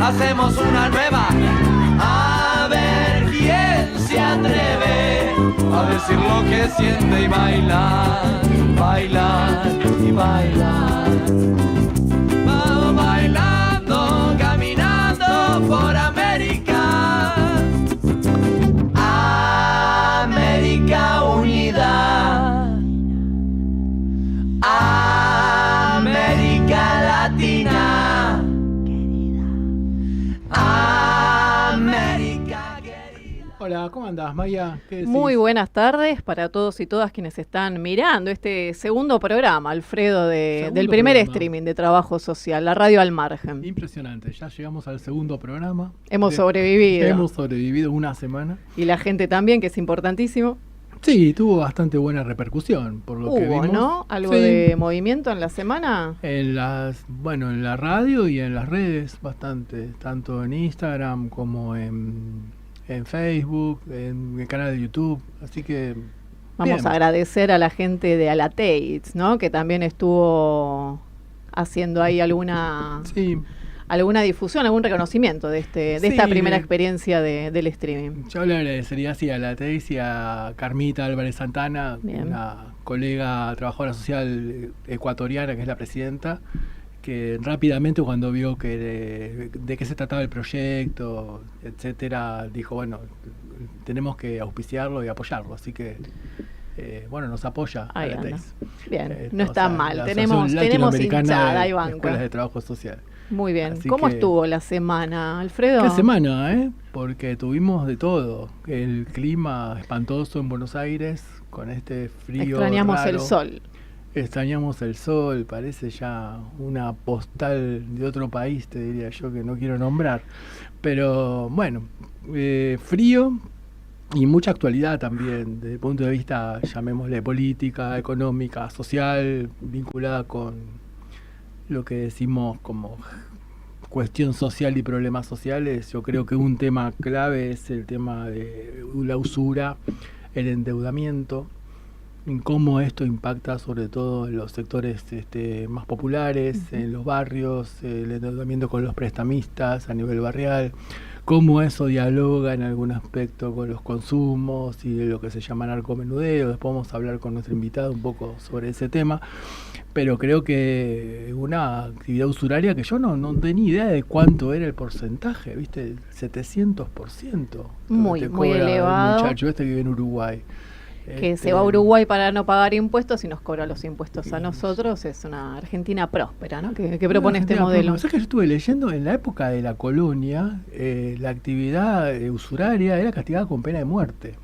hacemos una nueva. A ver quién se atreve a decir lo que siente y bailar, bailar y bailar. Vamos bailando, caminando por América. América unida. América Latina. América querida. Hola, ¿cómo andás, Maya? ¿Qué decís? Muy buenas tardes para todos y todas quienes están mirando este segundo programa, Alfredo, del primer streaming de trabajo social, la radio al margen. Impresionante, ya llegamos al segundo programa. Hemos sobrevivido. Hemos sobrevivido una semana. Y la gente también, que es importantísimo. Sí, tuvo bastante buena repercusión, por lo que vimos. ¿No? ¿Algo Sí. de movimiento en la semana? En la radio y en las redes, bastante, tanto en Instagram como en Facebook, en el canal de YouTube, así que Vamos bien. a agradecer a la gente de Alateits, ¿no? Que también estuvo haciendo ahí alguna difusión, algún reconocimiento de esta primera experiencia del streaming. Yo le agradecería a la Teis y a Carmita Álvarez Santana, Bien. una colega trabajadora social ecuatoriana que es la presidenta, que rápidamente cuando vio que de qué se trataba el proyecto, etcétera, dijo, bueno, tenemos que auspiciarlo y apoyarlo, así que nos apoya a Ahí la anda. Teis. Bien, no está mal, la tenemos Asociación Latinoamericana hinchada, ahí de banca. Escuelas de Trabajo Social. Muy bien. Así ¿Cómo que- estuvo la semana, Alfredo? Qué semana, porque tuvimos de todo. El clima espantoso en Buenos Aires, con este frío Extrañamos raro. el sol. Extrañamos el sol, parece ya una postal de otro país, te diría yo, que no quiero nombrar. Pero bueno, frío y mucha actualidad también, desde el punto de vista, llamémosle política, económica, social, vinculada con lo que decimos como cuestión social y problemas sociales. Yo creo que un tema clave es el tema de la usura, el endeudamiento, en cómo esto impacta sobre todo en los sectores más populares, en los barrios, el endeudamiento con los prestamistas a nivel barrial, cómo eso dialoga en algún aspecto con los consumos y de lo que se llama narcomenudeo. Después vamos a hablar con nuestro invitado un poco sobre ese tema, pero creo que una actividad usuraria que yo no tenía idea de cuánto era el porcentaje, ¿viste? El 700%. Muy, que muy cobra elevado. el muchacho este que vive en Uruguay. Que se va a Uruguay para no pagar impuestos y nos cobra los impuestos a nosotros. Es una Argentina próspera, ¿no? Que propone este modelo. ¿Sabes que yo estuve leyendo? En la época de la colonia, la actividad usuraria era castigada con pena de muerte.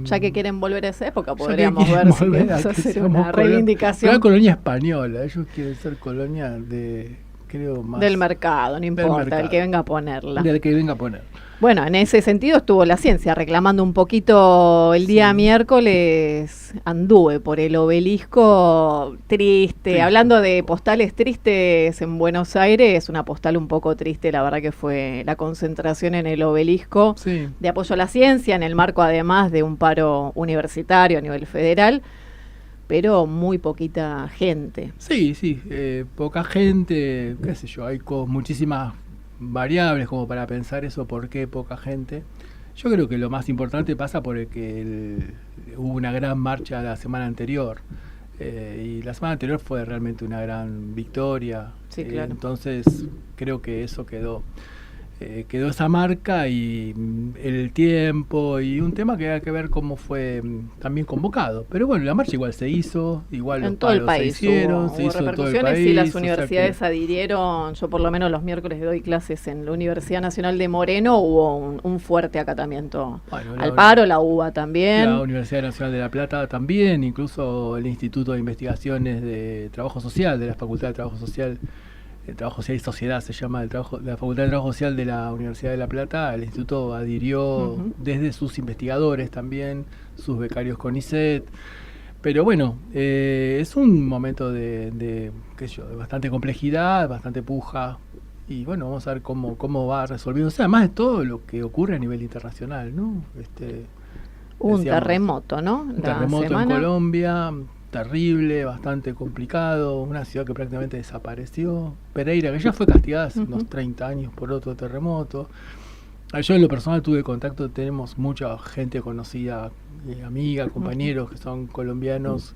Ya que quieren volver a esa época, Ya que podríamos quieren ver si volver a queremos que hacer seamos una reivindicación Una colonia española, ellos quieren ser colonia de, creo, más del mercado, no importa, mercado. el que venga a ponerla. del que venga a poner. Bueno, en ese sentido estuvo la ciencia reclamando un poquito el día miércoles. Anduve por el Obelisco triste. Hablando de postales tristes en Buenos Aires, una postal un poco triste, la verdad que fue la concentración en el Obelisco Sí. de apoyo a la ciencia, en el marco además de un paro universitario a nivel federal, pero muy poquita gente. Sí, poca gente, qué sé yo, hay muchísimas variables como para pensar eso, por qué poca gente. Yo creo que lo más importante pasa por el que hubo una gran marcha la semana anterior, y la semana anterior fue realmente una gran victoria. Sí, claro. Entonces creo que eso quedó esa marca y el tiempo y un tema que hay que ver cómo fue también convocado. Pero bueno, la marcha igual se hizo, igual En los todo el paros país se hicieron, hubo se hizo en todo el repercusiones país. y las o sea universidades que- adhirieron. Yo por lo menos los miércoles doy clases en la Universidad Nacional de Moreno, hubo un fuerte acatamiento Bueno, al paro, la UBA también. La Universidad Nacional de La Plata también, incluso el Instituto de Investigaciones de Trabajo Social, de la Facultad de Trabajo Social, Trabajo Social y Sociedad se llama, de la Facultad de Trabajo Social de la Universidad de La Plata. El instituto adhirió desde sus investigadores también, sus becarios CONICET. Pero bueno, es un momento de bastante complejidad, bastante puja. Y bueno, vamos a ver cómo va resolviéndose. Además de todo lo que ocurre a nivel internacional, ¿no? Un decíamos, terremoto, ¿no? Un terremoto en Colombia, terrible, bastante complicado, una ciudad que prácticamente desapareció. Pereira, que ya fue castigada hace unos 30 años por otro terremoto. Yo en lo personal tuve contacto, tenemos mucha gente conocida, amiga, compañeros que son colombianos.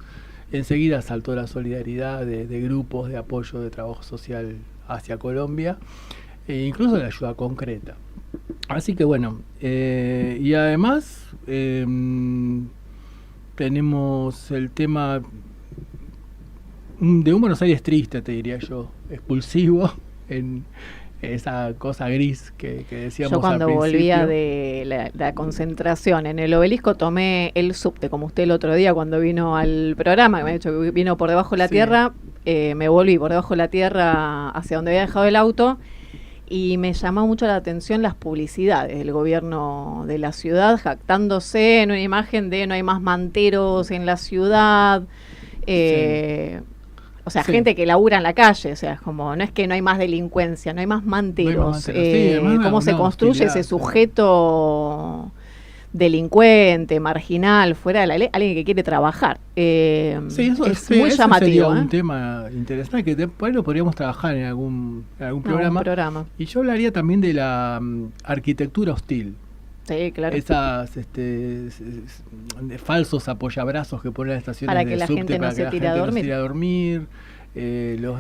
Enseguida saltó la solidaridad de grupos de apoyo de trabajo social hacia Colombia, e incluso la ayuda concreta. Así que bueno, y además tenemos el tema de un Buenos Aires triste, te diría yo, expulsivo, en esa cosa gris que decíamos Yo cuando al volvía principio. de la concentración en el Obelisco tomé el subte, como usted el otro día cuando vino al programa, que me ha dicho que vino por debajo de la Sí. tierra, me volví por debajo de la tierra hacia donde había dejado el auto y me llamó mucho la atención las publicidades del gobierno de la ciudad, jactándose en una imagen de no hay más manteros en la ciudad. O sea, Sí. gente que labura en la calle, o sea, es como, no es que no hay más delincuencia, no hay más manteros. manteros, sí, además ¿Cómo se una construye hostilidad, ese sí. sujeto delincuente, marginal, fuera de la ley, alguien que quiere trabajar? Sí, eso, es sí, muy eso llamativo. sería ¿eh? un tema interesante que después lo podríamos trabajar en algún No, programa. un programa. Y yo hablaría también de la arquitectura hostil. Sí, claro. Esas falsos apoyabrazos que ponen las estaciones Para que de la subte gente no para se que la tire a gente no se dormir. tire a dormir,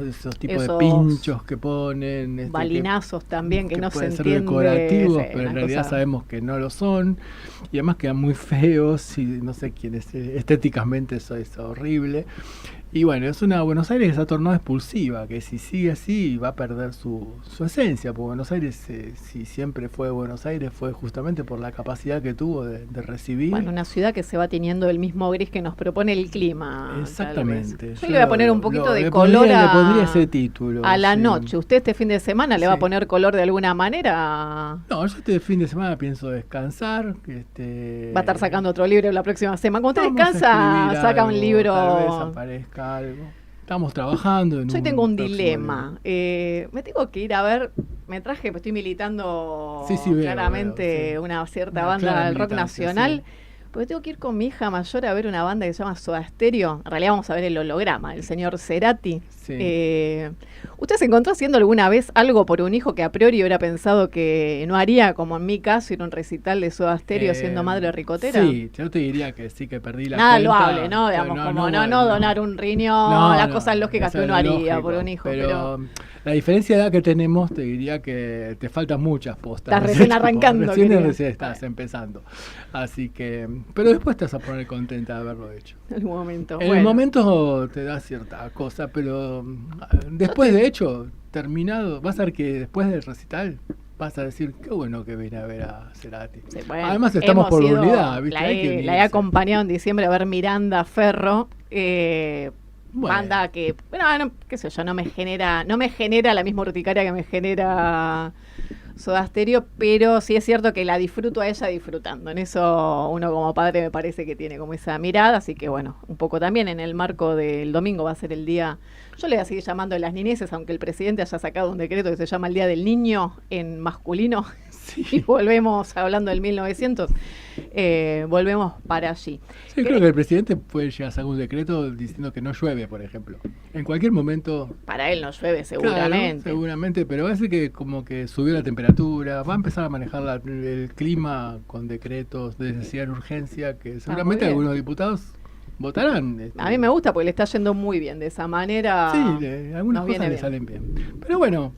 esos tipos Esos de pinchos que ponen, balinazos también que no se pueden ser entiende. decorativos, Sí, pero en una realidad cosa- sabemos que no lo son, y además quedan muy feos y no sé quién es, estéticamente eso es horrible. Y bueno, es una Buenos Aires que se ha tornado expulsiva, que si sigue así va a perder su esencia, porque Buenos Aires, si siempre fue Buenos Aires, fue justamente por la capacidad que tuvo de recibir. Bueno, una ciudad que se va teniendo el mismo gris que nos propone el clima. tal vez. Exactamente. Yo le voy a poner un poquito de le color le pondría ese título. a la sí. noche. ¿Usted este fin de semana le va a Sí. poner color de alguna manera? No, yo este fin de semana pienso descansar. Va a estar sacando otro libro la próxima semana. Cuando usted vamos a descansa, escribir saca un algo, libro. Tal vez aparezca algo. Estamos trabajando en Yo hoy tengo un próximo dilema. Me tengo que ir a ver. Me traje, pues estoy militando Sí, veo, claramente sí. una cierta Una banda clara del rock militancia, nacional. sí. Porque tengo que ir con mi hija mayor a ver una banda que se llama Soda Stereo. En realidad vamos a ver el holograma del señor Cerati. Sí. ¿Usted se encontró haciendo alguna vez algo por un hijo que a priori hubiera pensado que no haría, como en mi caso, ir a un recital de Soda Stereo siendo madre ricotera? Sí, yo te diría que sí, que perdí la Nada cuenta. loable, ¿no? Digamos, Pero como bueno, no donar un riñón, las cosas lógicas eso que uno es haría lógico, por un hijo. Pero la diferencia de edad que tenemos, te diría que te faltan muchas postas. Estás de ese recién tipo. arrancando, Recién querida. estás empezando. Así que, pero después te vas a poner contenta de haberlo hecho. En algún momento. En el Bueno. momento te da cierta cosa, pero después de hecho, terminado, vas a ver que después del recital vas a decir, qué bueno que vine a ver a Cerati. Sí, bueno, Además estamos hemos por ido- unidad, ¿viste? La Hay que he unirse. acompañado en diciembre a ver Miranda Ferro. Bueno. Banda que, bueno, qué sé yo, no me genera la misma urticaria que me genera Soda Stereo, pero sí es cierto que la disfruto a ella disfrutando. En eso uno como padre me parece que tiene como esa mirada, así que bueno, un poco también en el marco del domingo va a ser el día, yo le voy a seguir llamando las niñeces, aunque el presidente haya sacado un decreto que se llama el Día del Niño en masculino, y volvemos hablando del 1900, volvemos para allí. Sí, creo que el presidente puede llegar a sacar un decreto diciendo que no llueve, por ejemplo. En cualquier momento. Para él no llueve seguramente. Claro, seguramente, pero va a ser que como que subió la temperatura, va a empezar a manejar el clima con decretos de necesidad de urgencia, que seguramente bien. algunos diputados votarán. A mí me gusta porque le está yendo muy bien de esa manera. Sí, algunas nos viene cosas le bien. salen bien. Pero bueno,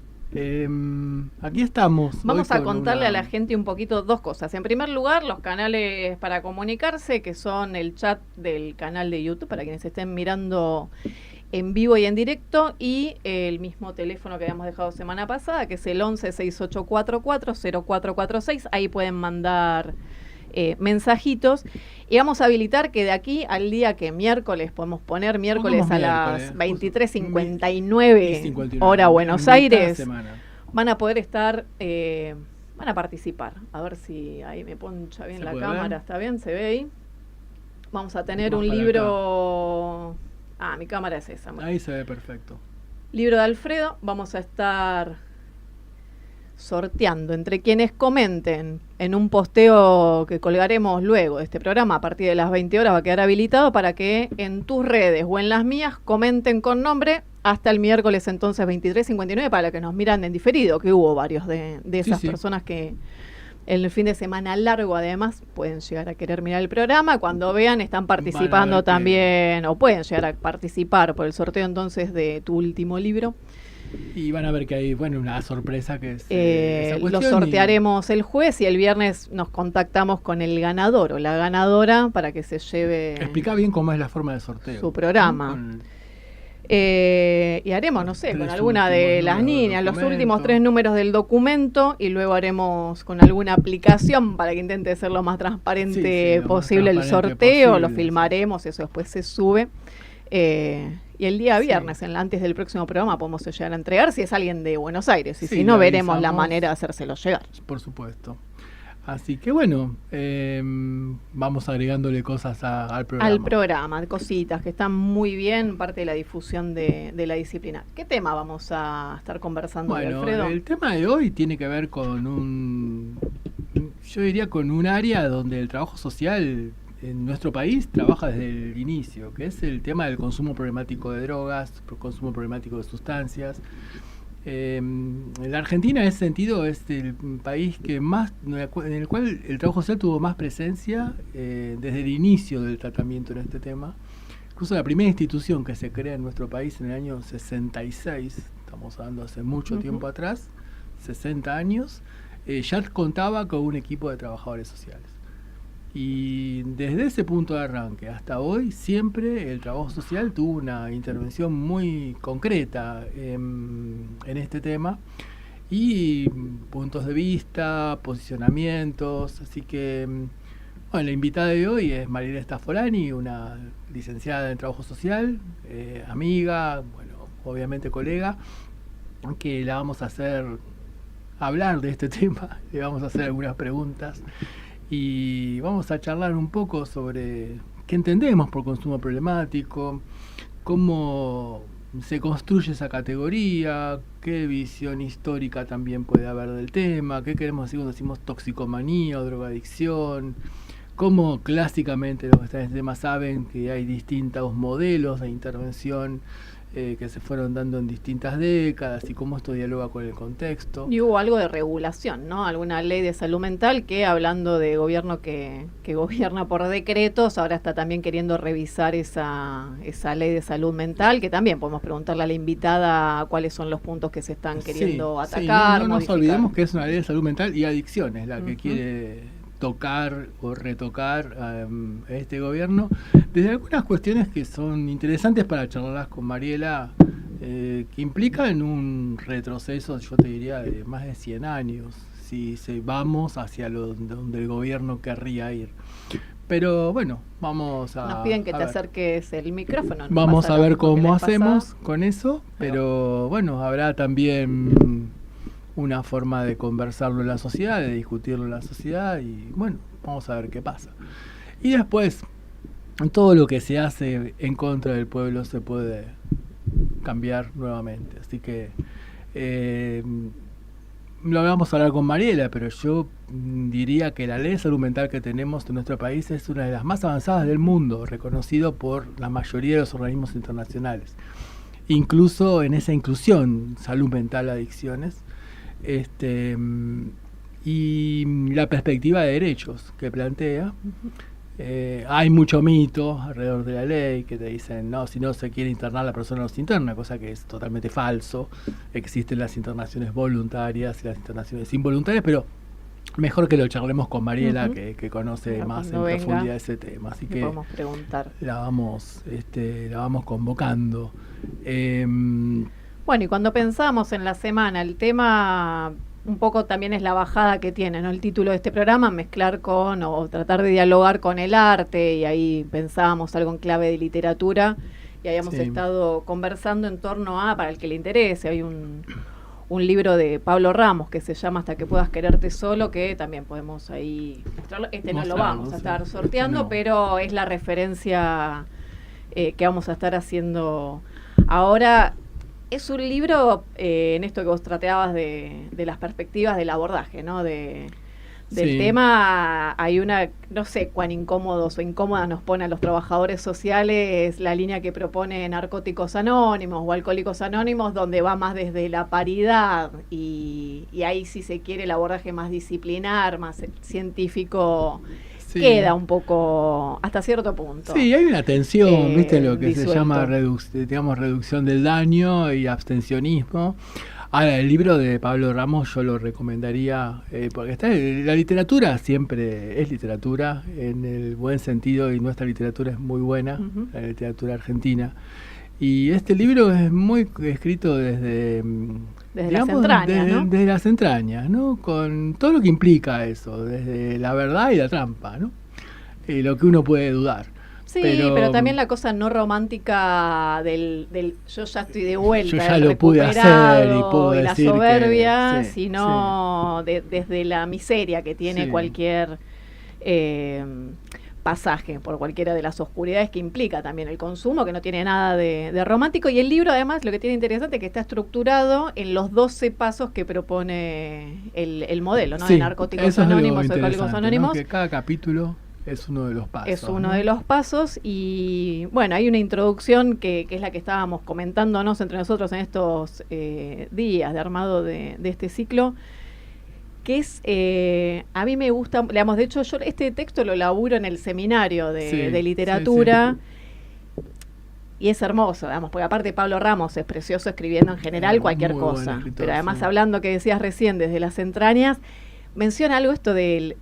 aquí estamos. Vamos hoy a con contarle una- a la gente un poquito dos cosas. En primer lugar, los canales para comunicarse, que son el chat del canal de YouTube, para quienes estén mirando en vivo y en directo, y el mismo teléfono que habíamos dejado semana pasada, que es el 11-6844-0446. Ahí pueden mandar mensajitos. Y vamos a habilitar que de aquí al día que miércoles, podemos poner miércoles Pongamos a miércoles, las 23:59 59, hora Buenos mitad de Aires, semana. van a poder estar, van a participar. A ver si ahí me poncha bien ¿Se la puede cámara, ver? ¿está bien? ¿Se ve ahí? Vamos a tener Más un para libro... Ah, mi cámara es esa. Bueno. Ahí se ve perfecto. Libro de Alfredo. Vamos a estar sorteando entre quienes comenten en un posteo que colgaremos luego de este programa. A partir de las 20 horas va a quedar habilitado para que en tus redes o en las mías comenten con nombre hasta el miércoles entonces 23:59 para que nos miran en diferido, que hubo varios de esas personas que en el fin de semana largo además pueden llegar a querer mirar el programa. Cuando vean están participando también o pueden llegar a participar por el sorteo entonces de tu último libro. Y van a ver que hay, bueno, una sorpresa que es lo sortearemos el jueves y el viernes nos contactamos con el ganador o la ganadora para que se lleve... Explica bien cómo es la forma de sorteo. Su programa. Y haremos, no sé, con alguna de las niñas, los últimos 3 números del documento y luego haremos con alguna aplicación para que intente ser lo más transparente posible el sorteo, lo filmaremos, eso después se sube. Y el día viernes, antes del próximo programa, podemos llegar a entregar si es alguien de Buenos Aires. Y si no, veremos la manera de hacérselo llegar. Por supuesto. Así que bueno, vamos agregándole cosas al programa. Al programa, cositas que están muy bien, parte de la difusión de la disciplina. ¿Qué tema vamos a estar conversando, Alfredo? El tema de hoy tiene que ver con yo diría con un área donde el trabajo social en nuestro país trabaja desde el inicio, que es el tema del consumo problemático de drogas, consumo problemático de sustancias. En la Argentina, en ese sentido, es el país que más, en el cual el trabajo social tuvo más presencia desde el inicio del tratamiento en este tema. Incluso la primera institución que se crea en nuestro país en el año 66, estamos hablando hace mucho tiempo atrás, 60 años, ya contaba con un equipo de trabajadores sociales. Y desde ese punto de arranque hasta hoy, siempre el trabajo social tuvo una intervención muy concreta en este tema y puntos de vista, posicionamientos. Así que, bueno, la invitada de hoy es Mariela Staffolani, una licenciada en trabajo social, amiga, bueno, obviamente colega, que la vamos a hacer hablar de este tema, le vamos a hacer algunas preguntas. Y vamos a charlar un poco sobre qué entendemos por consumo problemático, cómo se construye esa categoría, qué visión histórica también puede haber del tema, qué queremos decir cuando decimos toxicomanía o drogadicción, cómo clásicamente los que están en este tema saben que hay distintos modelos de intervención que se fueron dando en distintas décadas y cómo esto dialoga con el contexto. Y hubo algo de regulación, ¿no? Alguna ley de salud mental que, hablando de gobierno que gobierna por decretos, ahora está también queriendo revisar esa ley de salud mental, que también podemos preguntarle a la invitada cuáles son los puntos que se están queriendo atacar. No nos olvidemos que es una ley de salud mental y adicciones la que quiere tocar o retocar a este gobierno, desde algunas cuestiones que son interesantes para charlarlas con Mariela, que implican un retroceso, yo te diría, de más de 100 años, si vamos hacia donde el gobierno querría ir. Pero bueno, vamos a... Nos piden que te acerques el micrófono. Vamos a ver cómo hacemos con eso, pero bueno, habrá también una forma de conversarlo en la sociedad, de discutirlo en la sociedad y bueno, vamos a ver qué pasa. Y después, todo lo que se hace en contra del pueblo se puede cambiar nuevamente. Así que lo vamos a hablar con Mariela, pero yo diría que la ley de salud mental que tenemos en nuestro país es una de las más avanzadas del mundo, reconocido por la mayoría de los organismos internacionales. Incluso en esa inclusión, salud mental, adicciones, y la perspectiva de derechos que plantea. Hay mucho mito alrededor de la ley que te dicen, no, si no se quiere internar la persona no se interna, cosa que es totalmente falso. Existen las internaciones voluntarias y las internaciones involuntarias, pero mejor que lo charlemos con Mariela, que conoce más en profundidad ese tema. Así que podemos preguntar. La vamos convocando. Bueno, y cuando pensamos en la semana, el tema un poco también es la bajada que tiene, ¿no? El título de este programa, mezclar con o tratar de dialogar con el arte, y ahí pensábamos algo en clave de literatura, y habíamos estado conversando en torno a, para el que le interese, hay un libro de Pablo Ramos que se llama Hasta que puedas quererte solo, que también podemos ahí mostrarlo. No lo vamos a estar sorteando, pero es la referencia que vamos a estar haciendo ahora. Es un libro, en esto que vos tratabas de las perspectivas del abordaje, ¿no? Del Sí. tema, hay una, no sé cuán incómodos o incómodas nos pone a los trabajadores sociales la línea que propone Narcóticos Anónimos o Alcohólicos Anónimos, donde va más desde la paridad y ahí, si se quiere, el abordaje más disciplinar, más científico, Sí. queda un poco hasta cierto punto. Sí, hay una tensión, ¿viste? Lo que disuelto. se llama digamos, reducción del daño y abstencionismo. Ahora, el libro de Pablo Ramos yo lo recomendaría, porque la literatura siempre es literatura, en el buen sentido, y nuestra literatura es muy buena, Ujú. la literatura argentina. Y este libro es muy escrito desde Las entrañas, ¿no? desde las entrañas, ¿no? Con todo lo que implica eso, desde la verdad y la trampa, ¿no? Y lo que uno puede dudar. Sí, pero también la cosa no romántica del yo ya estoy de vuelta, Yo ya el lo pude hacer y recuperado puedo y la decir que- soberbia, sí, sino desde la miseria que tiene Sí. cualquier pasaje por cualquiera de las oscuridades que implica también el consumo, que no tiene nada de romántico. Y el libro, además, lo que tiene interesante es que está estructurado en los 12 pasos que propone el modelo, ¿no? Sí, De Narcóticos eso es lo Anónimos, Alcohólicos interesante, ¿no? Anónimos. Que cada capítulo es uno de los pasos. Es uno ¿no? de los pasos y bueno, hay una introducción que es la que estábamos comentándonos entre nosotros en estos días de armado de este ciclo, que es, a mí me gusta, digamos, de hecho yo este texto lo laburo en el seminario Sí, de literatura. sí, Y es hermoso, digamos, porque aparte Pablo Ramos es precioso escribiendo en general cualquier muy buen cosa, escritor, pero además sí. hablando que decías recién desde las entrañas, menciona algo esto del,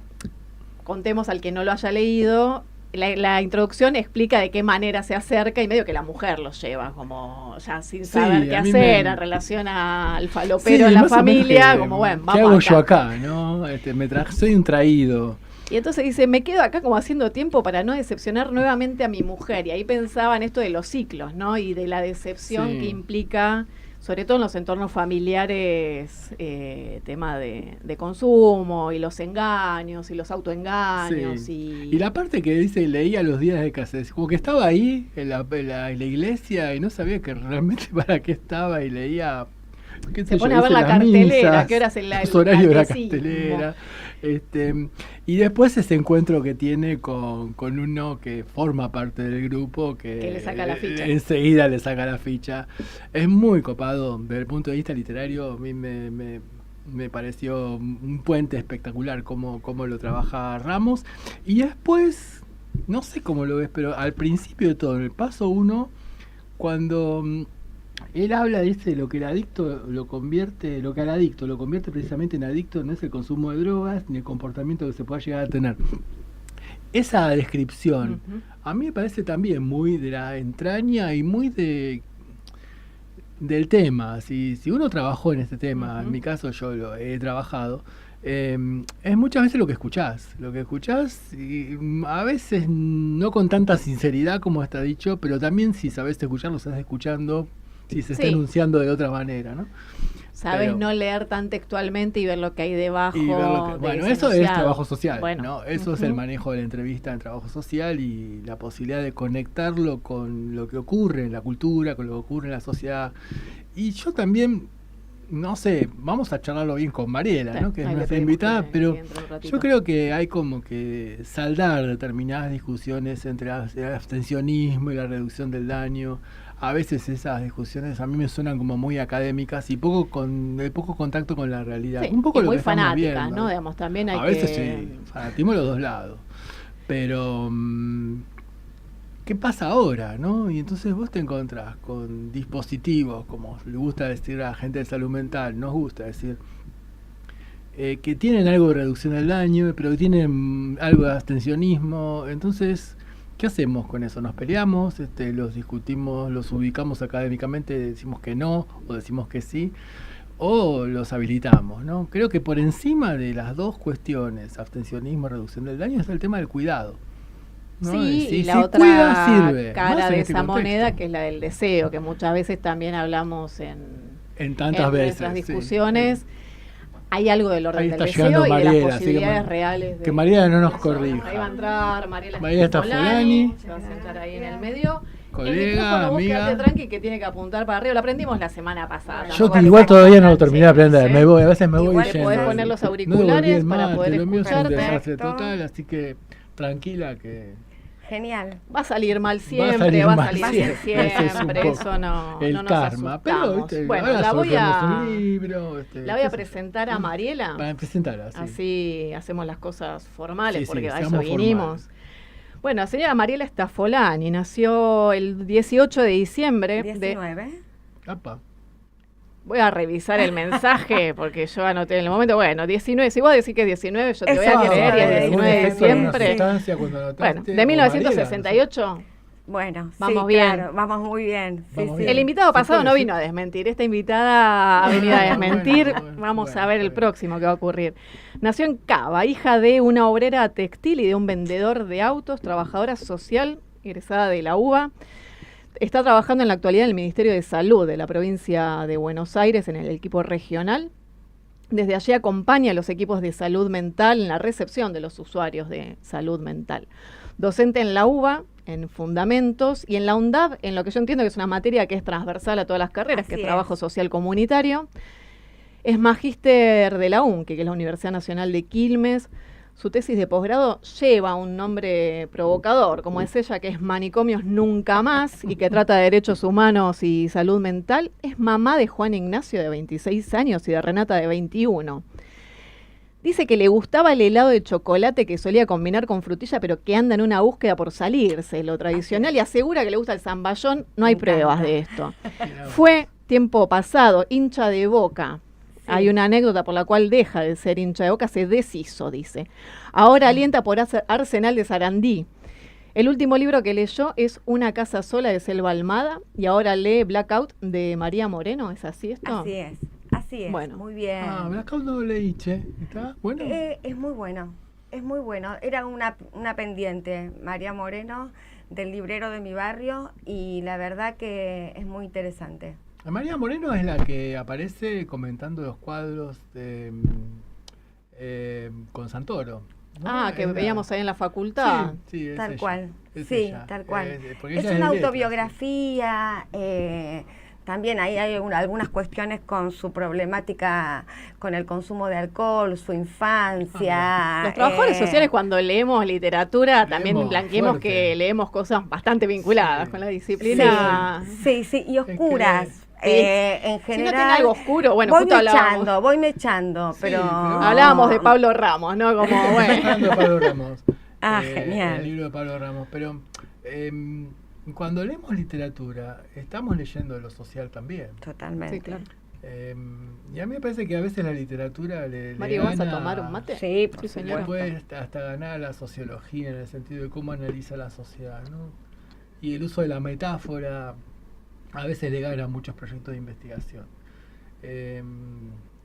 contemos al que no lo haya leído, la introducción explica de qué manera se acerca y medio que la mujer lo lleva como ya sin Sí, saber qué a mí hacer me- en relación al Sí, falopero en la más o menos familia, que, como bueno, ¿qué vamos hago acá. yo acá? ¿No? Soy un traído. Y entonces dice, me quedo acá como haciendo tiempo para no decepcionar nuevamente a mi mujer. Y ahí pensaba en esto de los ciclos, ¿no? Y de la decepción Sí. que implica, sobre todo en los entornos familiares, tema de consumo y los engaños y los autoengaños. Sí. Y Y la parte que dice, leía los días de cassette, como que estaba ahí en la iglesia y no sabía que realmente para qué estaba y leía. Qué sé se yo, pone a ver dice la las cartelera, misas, qué horas es los el horarios de la catecismo. cartelera. Y después ese encuentro que tiene con uno que forma parte del grupo que le saca la ficha. enseguida le saca la ficha. Es muy copado desde el punto de vista literario. A mí me pareció un puente espectacular cómo lo trabaja Ramos. Y después, no sé cómo lo ves, pero al principio de todo, en el paso 1, cuando él habla, dice, lo que al adicto lo convierte precisamente en adicto no es el consumo de drogas ni el comportamiento que se pueda llegar a tener. Esa descripción Ujú. a mí me parece también muy de la entraña y muy del tema. Si uno trabajó en este tema, en Ujú. mi caso yo lo he trabajado, es muchas veces lo que escuchás. Lo que escuchás, y a veces no con tanta sinceridad como está dicho, pero también si sabés escuchar, lo estás escuchando, si se está Sí. enunciando de otra manera, ¿no? Sabes Pero- no leer tan textualmente y ver lo que hay debajo. Y ver lo que- de bueno, ese eso es enunciado. trabajo social, Bueno, ¿no? Eso es el ujú. manejo de la entrevista en trabajo social y la posibilidad de conectarlo con lo que ocurre en la cultura, con lo que ocurre en la sociedad. Y yo también, no sé, vamos a charlarlo bien con Mariela, ¿no? Que es Ahí le nuestra pedimos invitada, que pero entre un ratito. yo creo que hay como que saldar determinadas discusiones entre el abstencionismo y la reducción del daño. A veces esas discusiones a mí me suenan como muy académicas y de poco contacto con la realidad. Sí, Un poco y lo muy que estamos fanáticas, viendo. ¿no? Digamos, también hay A veces que... sí, fanatismo de los dos lados. Pero, ¿qué pasa ahora, no? Y entonces vos te encontrás con dispositivos, como le gusta decir a la gente de salud mental, nos gusta decir, que tienen algo de reducción del daño, pero que tienen algo de abstencionismo. Entonces, ¿qué hacemos con eso? ¿Nos peleamos? ¿Los discutimos, los ubicamos académicamente, decimos que no o decimos que sí? ¿O los habilitamos, no? Creo que por encima de las dos cuestiones, abstencionismo y reducción del daño, está el tema del cuidado, ¿no? Sí, Si y la se otra cuida, sirve, cara más en de este esa contexto. moneda, que es la del deseo, que muchas veces también hablamos en Tantas veces. nuestras sí. discusiones. Hay algo del orden Ahí del está deseo llegando y de Mariela, las así que posibilidades reales. Mariela no nos eso. corrija. Ahí va a entrar Mariela Mariela Staffolani. se va a sentar ahí en el medio. colega, vos amiga. quedate tranqui que tiene que apuntar para arriba. Lo aprendimos la semana pasada. Yo tampoco igual hace todavía no lo falta. terminé de aprender, Sí. me voy, a veces me voy Igual Te yendo. podés poner los No auriculares devolví el para mate, poder lo mío es un escucharte. desastre Perfecto. total, así que tranquila que Genial. Va a salir mal Va a siempre, salir va a mal salir siempre. Ese es un siempre, poco eso no, el no nos karma, pero asustamos. ¿viste? Bueno, ahora la voy sorteamos a, un libro, la voy a qué sé yo. presentar a Mariela, Para presentarla, sí. así hacemos las cosas formales, Sí, sí, porque a eso seamos vinimos. formales. Bueno, la señora Mariela Stafolani nació el 18 de diciembre. 19. Apa. Voy a revisar el mensaje porque yo anoté en el momento. Bueno, 19. Si vos decís que es 19, yo te voy a Exacto. creer y es ¿Algún 19 de efecto, alguna diciembre. sustancia cuando anotaste? Bueno, de O 1968. Bueno, Vamos sí, bien. claro, vamos muy bien. Sí, Vamos sí. bien. El invitado ¿Se pasado puede no decir? vino a desmentir. Esta invitada ha venido a desmentir. Bueno, Vamos bueno, a ver está el bien. próximo que va a ocurrir. Nació en Cava, hija de una obrera textil y de un vendedor de autos, trabajadora social, egresada de la UBA. Está trabajando en la actualidad en el Ministerio de Salud de la provincia de Buenos Aires, en el equipo regional. Desde allí acompaña a los equipos de salud mental en la recepción de los usuarios de salud mental. Docente en la UBA, en Fundamentos, y en la UNDAV, en lo que yo entiendo que es una materia que es transversal a todas las carreras, que Así es es. Trabajo Social Comunitario. Es magíster de la UNCE, que es la Universidad Nacional de Quilmes. Su tesis de posgrado lleva un nombre provocador, como es ella, que es Manicomios Nunca Más, y que trata de derechos humanos y salud mental. Es mamá de Juan Ignacio, de 26 años, y de Renata, de 21. Dice que le gustaba el helado de chocolate que solía combinar con frutilla, pero que anda en una búsqueda por salirse de lo tradicional, y asegura que le gusta el zamballón. No hay Me encanta. pruebas de esto. Mirá, Fue tiempo pasado hincha de Boca. Hay una anécdota por la cual deja de ser hincha de Boca, se deshizo, dice. Ahora alienta por Arsenal de Sarandí. El último libro que leyó es Una casa sola de Selva Almada, y ahora lee Blackout de María Moreno. ¿Es así esto? Así es, Bueno. muy bien. Ah, Blackout no lo leí, che. ¿Está bueno? Es muy bueno, es muy bueno. Era una pendiente, María Moreno, del librero de mi barrio, y la verdad que es muy interesante. María Moreno es la que aparece comentando los cuadros de, con Santoro, ¿no? Ah, que Es la- veíamos ahí en la facultad. Sí, sí, es Tal ella, cual, es sí, ella. tal cual. Porque Es ella una de letras, autobiografía, también ahí hay algunas cuestiones con su problemática con el consumo de alcohol, su infancia. Los trabajadores sociales, cuando leemos literatura, también Leemos blanqueemos fuerte. que leemos cosas bastante vinculadas Sí. con la Sí, disciplina. sí, y oscuras. Sí. En Si no general, tiene algo oscuro, bueno, voy justo hablábamos, voy mechando, Sí, pero... pero- hablábamos de Pablo Ramos, ¿no? Como, Estamos bueno. hablando de Pablo Ramos. Ah, genial. El libro de Pablo Ramos. Pero cuando leemos literatura, estamos leyendo lo social también. Totalmente. Sí, claro. Y a mí me parece que a veces la literatura le Mario, ¿vas a gana- tomar un mate? Sí, por Sí, Le señora. puede hasta ganar a la sociología en el sentido de cómo analiza la sociedad, ¿no? Y el uso de la metáfora a veces le gana a muchos proyectos de investigación.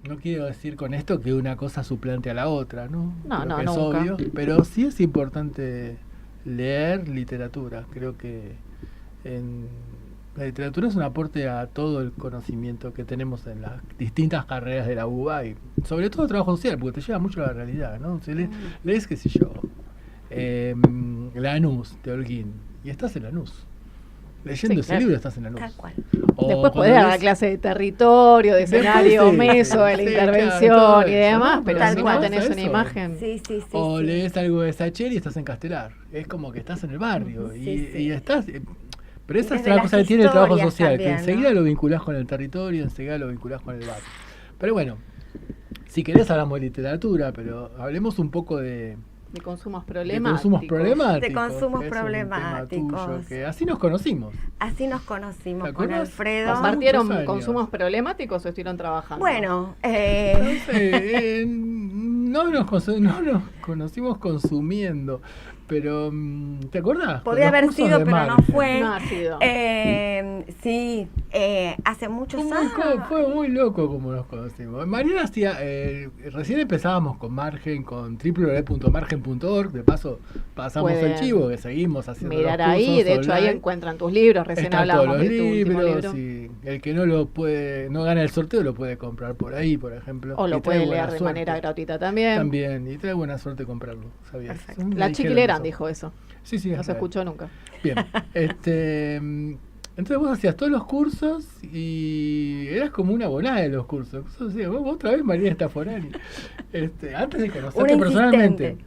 No quiero decir con esto que una cosa suplante a la otra, ¿no? No, Creo no, que es nunca. obvio, pero sí es importante leer literatura. Creo que la literatura es un aporte a todo el conocimiento que tenemos en las distintas carreras de la UBA y sobre todo trabajo social, porque te lleva mucho a la realidad, ¿no? Si lees, qué sé yo, Lanús de Holguín, y estás en Lanús. Leyendo Sí, ese claro. libro estás en Lanús. Tal cual. O Después cuando podés dar la lees- clase de territorio, de Después escenario, sí, meso, de la sí, intervención claro, todo y eso, demás, ¿no? pero Tal si no cual. tenés Eso. una imagen. Sí, sí, sí. O sí. lees algo de Sacheri y estás en Castelar. Es como que estás en el barrio. Sí, y, sí. y estás. Pero esa es Desde la cosa las que tiene el trabajo historias social, también, que enseguida ¿no? lo vinculás con el territorio, enseguida lo vinculás con el barrio. Pero bueno, si querés hablamos de literatura, pero hablemos un poco de consumos de problemáticos. consumos problemáticos. De consumos que es un tema problemáticos. tuyo, que así nos conocimos. Así nos conocimos ¿Te con acuerdas? Alfredo. Muchos ¿Compartieron años. consumos problemáticos o estuvieron trabajando? Bueno, No sé, no nos conocimos consumiendo, pero ¿te acordás? podría Los haber cursos sido, de pero no margen. fue. No ha sido. Sí, hace muchos Fue años. fue muy loco como nos conocimos. Mariana hacía, recién empezábamos con Margen, con www.margen.org, de paso pasamos Pueden el chivo, que seguimos haciendo Mirar los cursos ahí, de hecho ahí online. encuentran tus libros, recién Están hablábamos todos los de tu último libros, libro. y el que no lo puede, no gana el sorteo lo puede comprar por ahí, por ejemplo. O y lo trae puede buena leer de suerte. manera gratuita también. También, y trae buena suerte comprarlo, ¿sabías? Perfecto. Me La dijeron chiquilera, Feynman dijo eso. Sí, sí. No se escuchó nunca. Bien. Entonces vos hacías todos los cursos y eras como una abonada de los cursos. Entonces decías, vos otra vez María Staforani. Antes de conocerte personalmente.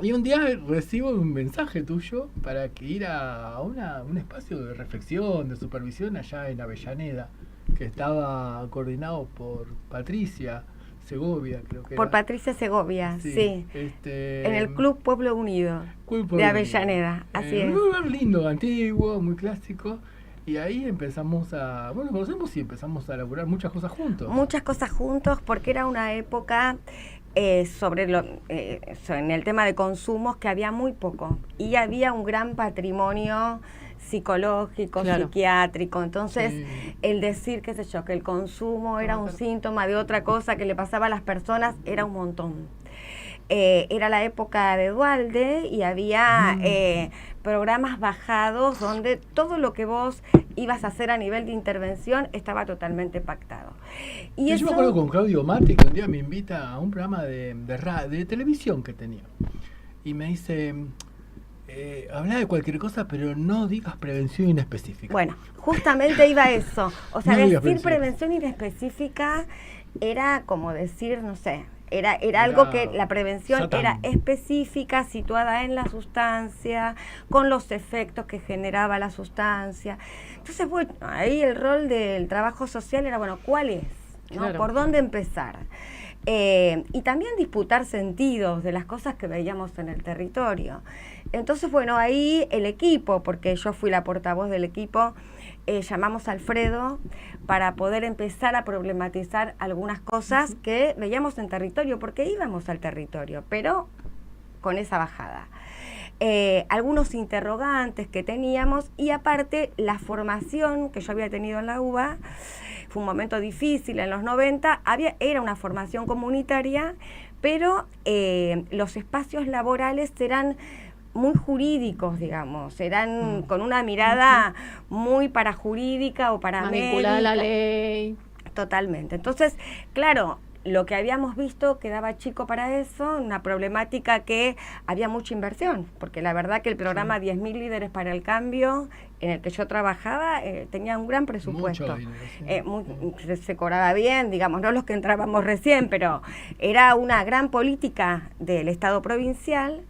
Y un día recibo un mensaje tuyo para que ir a un espacio de reflexión, de supervisión allá en Avellaneda, que estaba coordinado por Patricia Segovia, creo que Por era. Patricia Segovia, sí. En el Club Pueblo Unido de Avellaneda, así es. Un lugar lindo, antiguo, muy clásico. Y ahí empezamos conocemos y empezamos a elaborar muchas cosas juntos. Muchas cosas juntos, porque era una época en el tema de consumos que había muy poco. Y había un gran patrimonio psicológico, claro, psiquiátrico. Entonces, sí, el decir, qué sé yo, que el consumo era un síntoma de otra cosa que le pasaba a las personas, era un montón. Era la época de Duhalde y había programas bajados donde todo lo que vos ibas a hacer a nivel de intervención estaba totalmente pactado. Y yo me acuerdo con Claudio Mate, que un día me invita a un programa de televisión que tenía. Y me dice, habla de cualquier cosa, pero no digas prevención inespecífica. Bueno, justamente iba a eso. O sea, No digas decir prevención inespecífica era como decir, no sé, era algo que la prevención Satán. era específica, situada en la sustancia, con los efectos que generaba la sustancia. Entonces, bueno, ahí el rol del trabajo social era, bueno, ¿cuál es? ¿No? Claro. ¿Por dónde empezar? Y también disputar sentidos de las cosas que veíamos en el territorio. Entonces, bueno, ahí el equipo, porque yo fui la portavoz del equipo, llamamos a Alfredo para poder empezar a problematizar algunas cosas que veíamos en territorio, porque íbamos al territorio, pero con esa bajada. Algunos interrogantes que teníamos y aparte la formación que yo había tenido en la UBA, fue un momento difícil en los 90, era una formación comunitaria, pero los espacios laborales eran muy jurídicos, digamos, eran con una mirada muy parajurídica o paramédica. Vinculada a la ley. Totalmente. Entonces, claro, lo que habíamos visto quedaba chico para eso, una problemática que había mucha inversión, porque la verdad que el programa 10.000 líderes para el cambio, en el que yo trabajaba, tenía un gran presupuesto. Mucho dinero, sí. Se cobraba bien, digamos, no los que entrábamos recién, pero era una gran política del Estado provincial.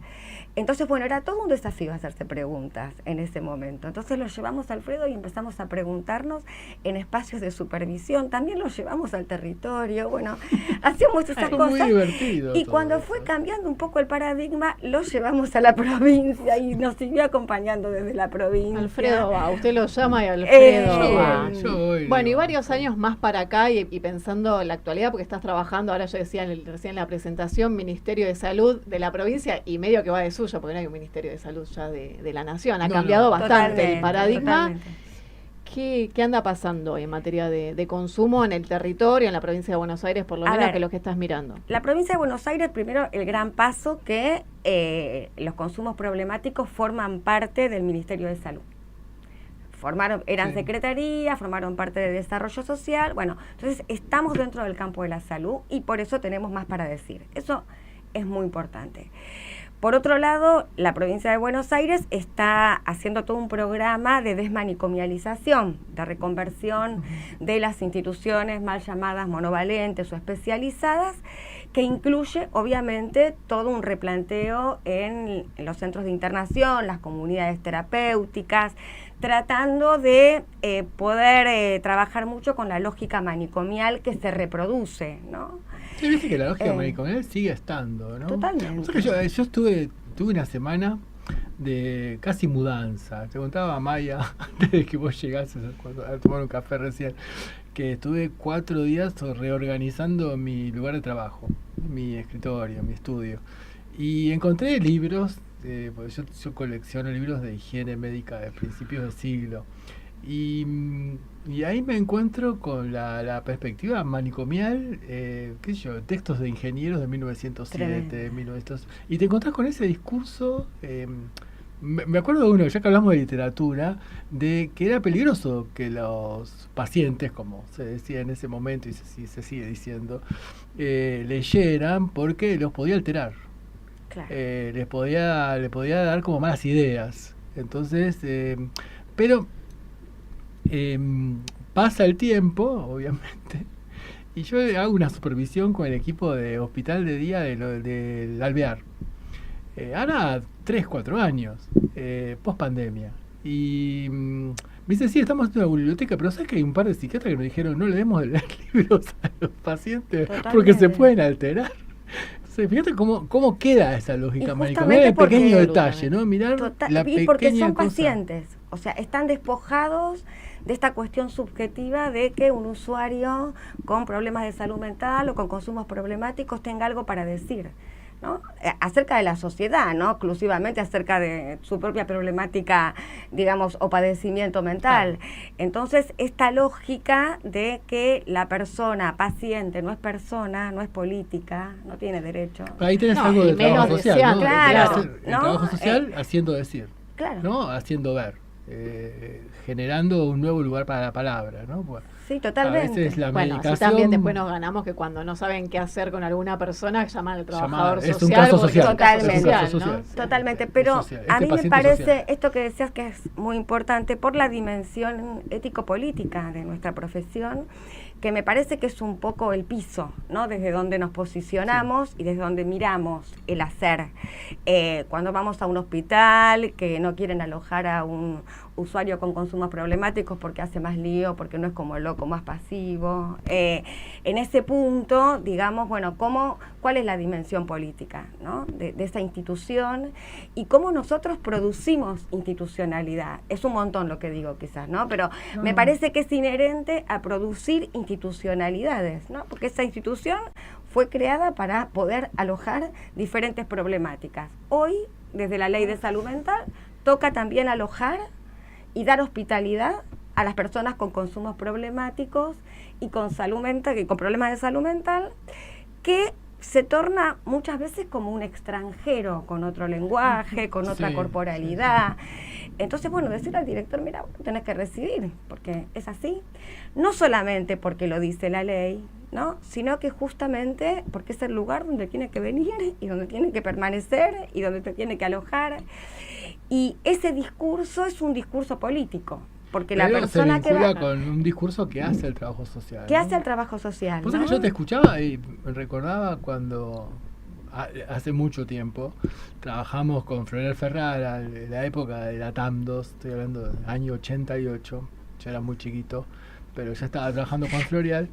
Entonces, bueno, era todo un desafío hacerse preguntas en ese momento. Entonces lo llevamos a Alfredo y empezamos a preguntarnos en espacios de supervisión. También lo llevamos al territorio. Bueno, hacíamos esas cosas. Muy divertido. Y cuando fue cambiando un poco el paradigma, lo llevamos a la provincia y nos siguió acompañando desde la provincia. Alfredo va, usted lo llama y Alfredo va. Yo voy, Bueno, y varios años más para acá y pensando en la actualidad, porque estás trabajando, ahora yo decía recién en la presentación, Ministerio de Salud de la provincia y medio que va de suyo, porque no hay un Ministerio de Salud ya de la Nación. Ha cambiado bastante el paradigma. ¿Qué anda pasando en materia de consumo en el territorio, en la provincia de Buenos Aires, por lo menos, que es lo que estás mirando? La provincia de Buenos Aires, primero, el gran paso que los consumos problemáticos forman parte del Ministerio de Salud. Eran secretarías, formaron parte de desarrollo social. Bueno, entonces estamos dentro del campo de la salud y por eso tenemos más para decir. Eso es muy importante. Por otro lado, la provincia de Buenos Aires está haciendo todo un programa de desmanicomialización, de reconversión de las instituciones mal llamadas monovalentes o especializadas, que incluye, obviamente, todo un replanteo en los centros de internación, las comunidades terapéuticas, tratando de poder trabajar mucho con la lógica manicomial que se reproduce, ¿no? Sí, viste que la lógica manicomial sigue estando, ¿no? Totalmente. O sea que yo tuve una semana de casi mudanza. Te contaba a Maya, antes de que vos llegases a tomar un café recién, que estuve 4 días reorganizando mi lugar de trabajo, mi escritorio, mi estudio. Y encontré libros, porque yo colecciono libros de higiene médica de principios del siglo. Y ahí me encuentro con la perspectiva manicomial, qué sé yo, textos de ingenieros de 1907, 1900, y te encontrás con ese discurso. Me acuerdo de uno, ya que hablamos de literatura, de que era peligroso que los pacientes, como se decía en ese momento y se sigue diciendo, leyeran porque los podía alterar. Claro. le podía dar como malas ideas. Entonces, pero pasa el tiempo, obviamente, y yo hago una supervisión con el equipo de hospital de día del Alvear. Ahora 3, 4 años, post pandemia. Y me dice, sí, estamos en una biblioteca, pero ¿sabes que hay un par de psiquiatras que nos dijeron no le demos de leer libros a los pacientes porque se pueden alterar? Entonces, fíjate cómo queda esa lógica, Marica. Mirá el pequeño detalle, ¿no? Mirar la y porque pequeña son cosa. pacientes, o sea, están despojados de esta cuestión subjetiva de que un usuario con problemas de salud mental o con consumos problemáticos tenga algo para decir, ¿no? Acerca de la sociedad, no exclusivamente acerca de su propia problemática, digamos, o padecimiento mental. Entonces, esta lógica de que la persona paciente no es persona, no es política, no tiene derecho. Ahí tenés No, algo y del trabajo menos social, deseando, ¿no? claro, El ¿no? trabajo social haciendo decir, Claro. ¿no? Haciendo ver, generando un nuevo lugar para la palabra, ¿no? Pues, Sí, totalmente. a veces la Bueno, así medicación... también después nos ganamos que cuando no saben qué hacer con alguna persona, llaman al trabajador es un social. caso porque social. es un caso Totalmente. social, Es un caso ¿no? social. Totalmente, Es pero social, a mí me paciente parece social. esto que decías que es muy importante por la dimensión ético-política de nuestra profesión, que me parece que es un poco el piso, ¿no? Desde donde nos posicionamos y desde donde miramos el hacer. Cuando vamos a un hospital que no quieren alojar a un usuario con consumos problemáticos porque hace más lío, porque no es como el loco más pasivo. En ese punto, digamos, bueno, ¿cuál es la dimensión política, ¿no? de esa institución y cómo nosotros producimos institucionalidad? Es un montón lo que digo quizás, ¿no? Pero me parece que es inherente a producir institucionalidades, ¿no? Porque esa institución fue creada para poder alojar diferentes problemáticas. Hoy, desde la Ley de Salud Mental, toca también alojar y dar hospitalidad a las personas con consumos problemáticos y con salud mental, y con problemas de salud mental, que se torna muchas veces como un extranjero, con otro lenguaje, con otra Sí, corporalidad. Entonces, bueno, decirle al director, mira, tenés que recibir, porque es así. No solamente porque lo dice la ley, ¿no? Sino que justamente porque es el lugar donde tiene que venir y donde tiene que permanecer y donde te tiene que alojar. Y ese discurso es un discurso político, porque Pero la persona se que vincula va... con un discurso que hace el trabajo social. ¿Qué ¿no? hace el trabajo social? Vos ¿no? sabés que yo te escuchaba y me recordaba cuando hace mucho tiempo trabajamos con Florial Ferrara, en la época de la TAM2, estoy hablando del año 88, yo era muy chiquito, pero ya estaba trabajando con Florial,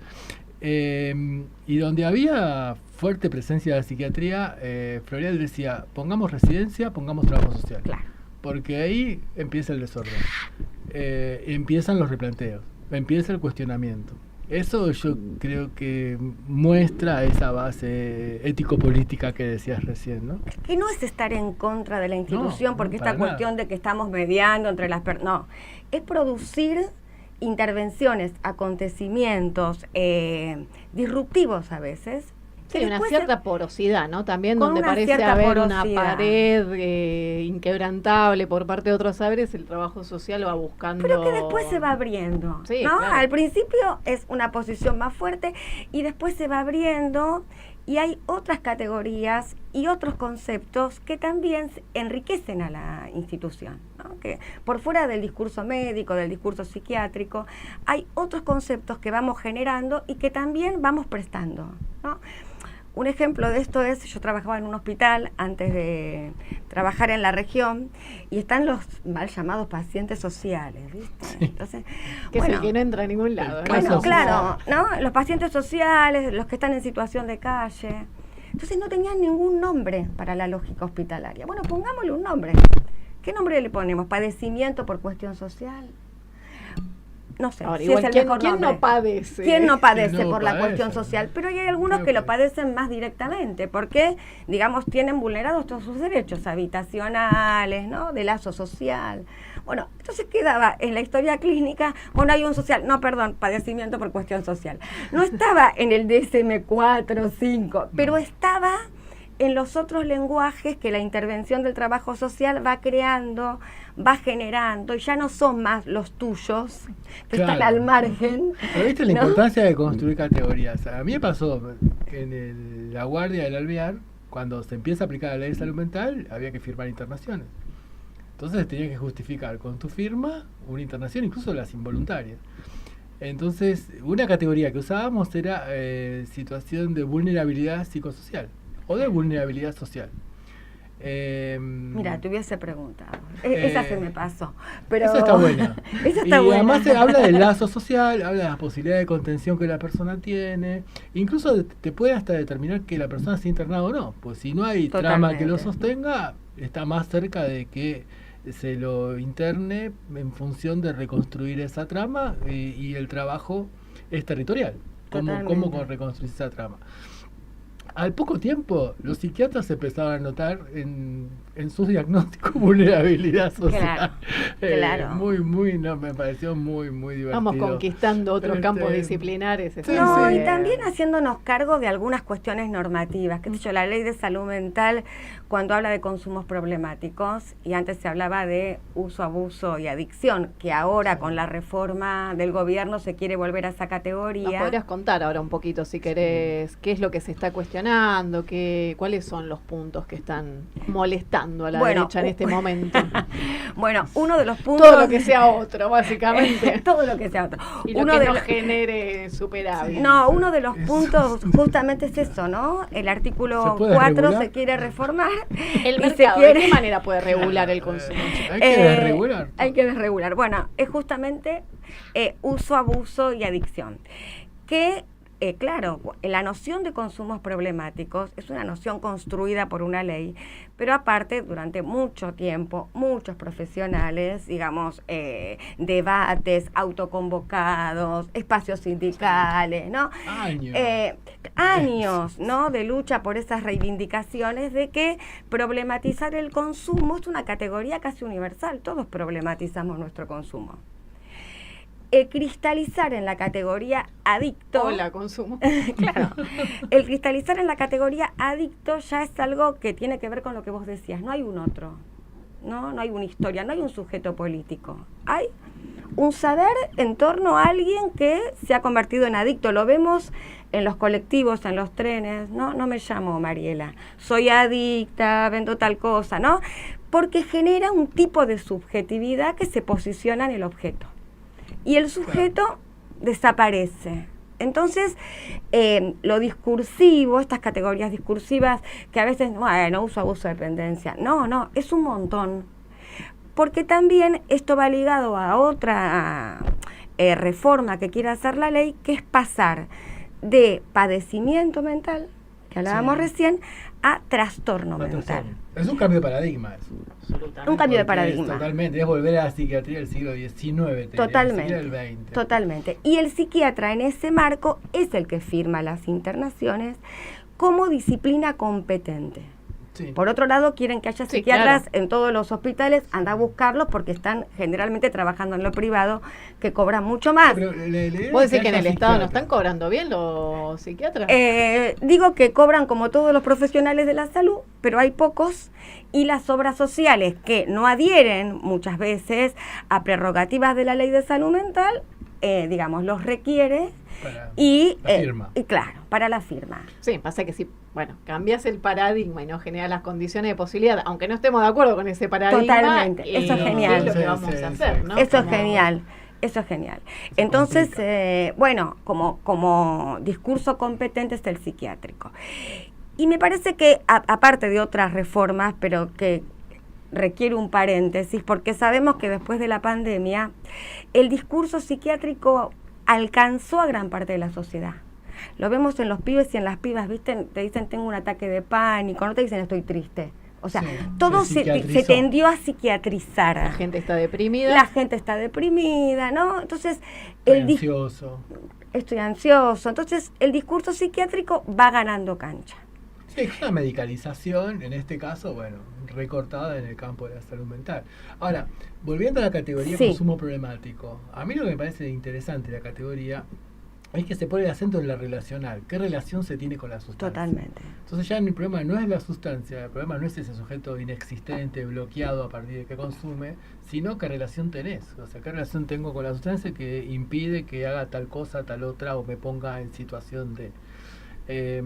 y donde había fuerte presencia de la psiquiatría, Florial decía, pongamos residencia, pongamos trabajo social. Claro. Porque ahí empieza el desorden, empiezan los replanteos, empieza el cuestionamiento. Eso yo creo que muestra esa base ético-política que decías recién, ¿no? Que no es estar en contra de la institución, No, porque para esta cuestión nada. de que estamos mediando entre las personas, no, es producir intervenciones, acontecimientos disruptivos a veces. Sí, que una después cierta porosidad, ¿no? También con donde una parece cierta haber una porosidad. pared inquebrantable por parte de otros saberes, el trabajo social va buscando... Pero que después se va abriendo, Sí, ¿no? claro. Al principio es una posición más fuerte y después se va abriendo y hay otras categorías y otros conceptos que también enriquecen a la institución, ¿no? Que por fuera del discurso médico, del discurso psiquiátrico, hay otros conceptos que vamos generando y que también vamos prestando, ¿no? Un ejemplo de esto es, yo trabajaba en un hospital antes de trabajar en la región y están los mal llamados pacientes sociales, ¿viste? Entonces, Que bueno, es el que no entra a ningún lado. ¿no? bueno, Casos- claro, ¿no? Los pacientes sociales, los que están en situación de calle. Entonces no tenían ningún nombre para la lógica hospitalaria. Bueno, pongámosle un nombre. ¿Qué nombre le ponemos? ¿Padecimiento por cuestión social? No sé, Ahora, si igual, es el ¿quién, mejor quién nombre. no padece? ¿Quién no padece ¿Quién no por la padece? cuestión social? Pero hay algunos Creo que lo que- padecen más directamente, porque, digamos, tienen vulnerados todos sus derechos habitacionales, ¿no? De lazo social. Bueno, entonces quedaba en la historia clínica, bueno, hay un social, no, perdón, padecimiento por cuestión social. No estaba en el DSM-4, 5, pero estaba en los otros lenguajes que la intervención del trabajo social va creando, va generando, y ya no son más los tuyos, que Claro. están al margen. Pero viste la ¿no? importancia de construir categorías. A mí me pasó en la guardia del Alvear, cuando se empieza a aplicar la ley de salud mental, había que firmar internaciones. Entonces tenías que justificar con tu firma una internación, incluso las involuntarias. Entonces, una categoría que usábamos era situación de vulnerabilidad psicosocial o de vulnerabilidad social. Mira, te hubiese preguntado. Esa se me pasó. Pero Esa está buena. Esa Y está buena. además se habla del lazo social, habla de las posibilidades de contención que la persona tiene. Incluso te puede hasta determinar que la persona sea internada o no. Pues si no hay trama que lo Totalmente. sostenga, está más cerca de que se lo interne en función de reconstruir esa trama, y el trabajo es territorial. ¿Cómo Totalmente. reconstruir esa trama? Al poco tiempo, los psiquiatras empezaron a notar en sus diagnósticos vulnerabilidad social. Claro. Me pareció muy divertido. Vamos conquistando otros campos Este, disciplinares. sí, No, sí. y también haciéndonos cargo de algunas cuestiones normativas. Qué sé yo, la ley de salud mental, cuando habla de consumos problemáticos, y antes se hablaba de uso, abuso y adicción, que ahora con la reforma del gobierno se quiere volver a esa Nos categoría. podrías contar ahora un poquito, si querés, qué es lo que se está cuestionando, cuáles son los puntos que están molestando a la Bueno, derecha en este momento. Bueno, uno de los puntos... Todo lo que sea otro, básicamente. todo lo que sea otro. Y lo Uno que de no los- genere superávit. No, uno de los Eso. puntos justamente es eso, ¿no? El ¿Se artículo puede 4 regular? se quiere reformar. El y mercado, se ¿de quiere... qué manera puede regular el consumo? Hay que desregular. Hay que desregular. Bueno, es justamente uso, abuso y adicción. Que, claro, la noción de consumos problemáticos es una noción construida por una ley, pero aparte, durante mucho tiempo, muchos profesionales, digamos, debates, autoconvocados, espacios sindicales, ¿no? Años. Años, ¿no?, de lucha por esas reivindicaciones de que problematizar el consumo es una categoría casi universal. Todos problematizamos nuestro consumo. El cristalizar en la categoría adicto... Hola, consumo. Claro, el cristalizar en la categoría adicto ya es algo que tiene que ver con lo que vos decías. No hay un otro, no hay una historia, no hay un sujeto político. Hay un saber en torno a alguien que se ha convertido en adicto. Lo vemos en los colectivos, en los trenes. No me llamo Mariela, soy adicta, vendo tal cosa, ¿no? Porque genera un tipo de subjetividad que se posiciona en el objeto. Y el sujeto desaparece. Entonces, lo discursivo, estas categorías discursivas que a veces, bueno, uso, abuso, dependencia. No, es un montón. Porque también esto va ligado a otra reforma que quiere hacer la ley, que es pasar de padecimiento mental, que hablábamos recién, a trastorno mental. Es un cambio de paradigma eso. Absolutamente. Un cambio de Porque paradigma. Es totalmente, es volver a la psiquiatría del siglo XIX. Totalmente, Del XX. totalmente. Y el psiquiatra en ese marco es el que firma las internaciones como disciplina competente. Sí. Por otro lado, quieren que haya Sí, psiquiatras claro. en todos los hospitales, anda a buscarlos porque están generalmente trabajando en lo privado, que cobran mucho más. Pero la idea ¿Vos es decís que en el haya Estado no psiquiatras. están cobrando bien los psiquiatras? Digo que cobran como todos los profesionales de la salud, pero hay pocos, y las obras sociales que no adhieren muchas veces a prerrogativas de la ley de salud mental, digamos, los requiere Para y, la firma. y claro, para la firma. Sí, pasa que si, cambias el paradigma y no generas las condiciones de posibilidad, aunque no estemos de acuerdo con ese paradigma, Totalmente, eso es genial. es lo que Sí, vamos sí, a hacer, sí. ¿no? Eso es Como- genial. Eso es genial. Entonces, como discurso competente es el psiquiátrico. Y me parece que, aparte de otras reformas, pero que requiere un paréntesis, porque sabemos que después de la pandemia, el discurso psiquiátrico alcanzó a gran parte de la sociedad. Lo vemos en los pibes y en las pibas, ¿viste? Te dicen tengo un ataque de pánico, no te dicen estoy triste. O sea, Sí, todo se se psiquiatrizó. tendió a psiquiatrizar. La gente está deprimida. La gente está deprimida, ¿no? Entonces, Estoy el ansioso. estoy ansioso. Entonces, el discurso psiquiátrico va ganando cancha. Sí, es una medicalización, en este caso, recortada en el campo de la salud mental. Ahora, volviendo a la categoría Sí. consumo problemático, a mí lo que me parece interesante de la categoría es que se pone el acento en la relacional. ¿Qué relación se tiene con la sustancia? Totalmente. Entonces ya el problema no es la sustancia, el problema no es ese sujeto inexistente, bloqueado a partir de que consume, sino qué relación tenés. O sea, qué relación tengo con la sustancia que impide que haga tal cosa, tal otra, o me ponga en situación de... Eso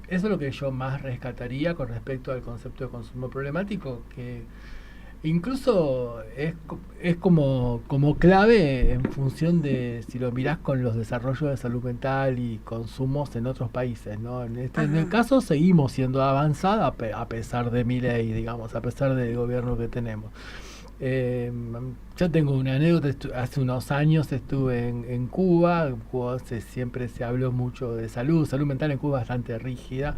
es lo que yo más rescataría con respecto al concepto de consumo problemático, que incluso es como clave en función de si lo mirás con los desarrollos de salud mental y consumos en otros países, ¿no? En el caso seguimos siendo avanzada a pesar de mi ley, digamos, a pesar del gobierno que tenemos. Yo tengo una anécdota. Hace unos años estuve en Cuba. En Cuba siempre se habló mucho de salud mental en Cuba bastante rígida,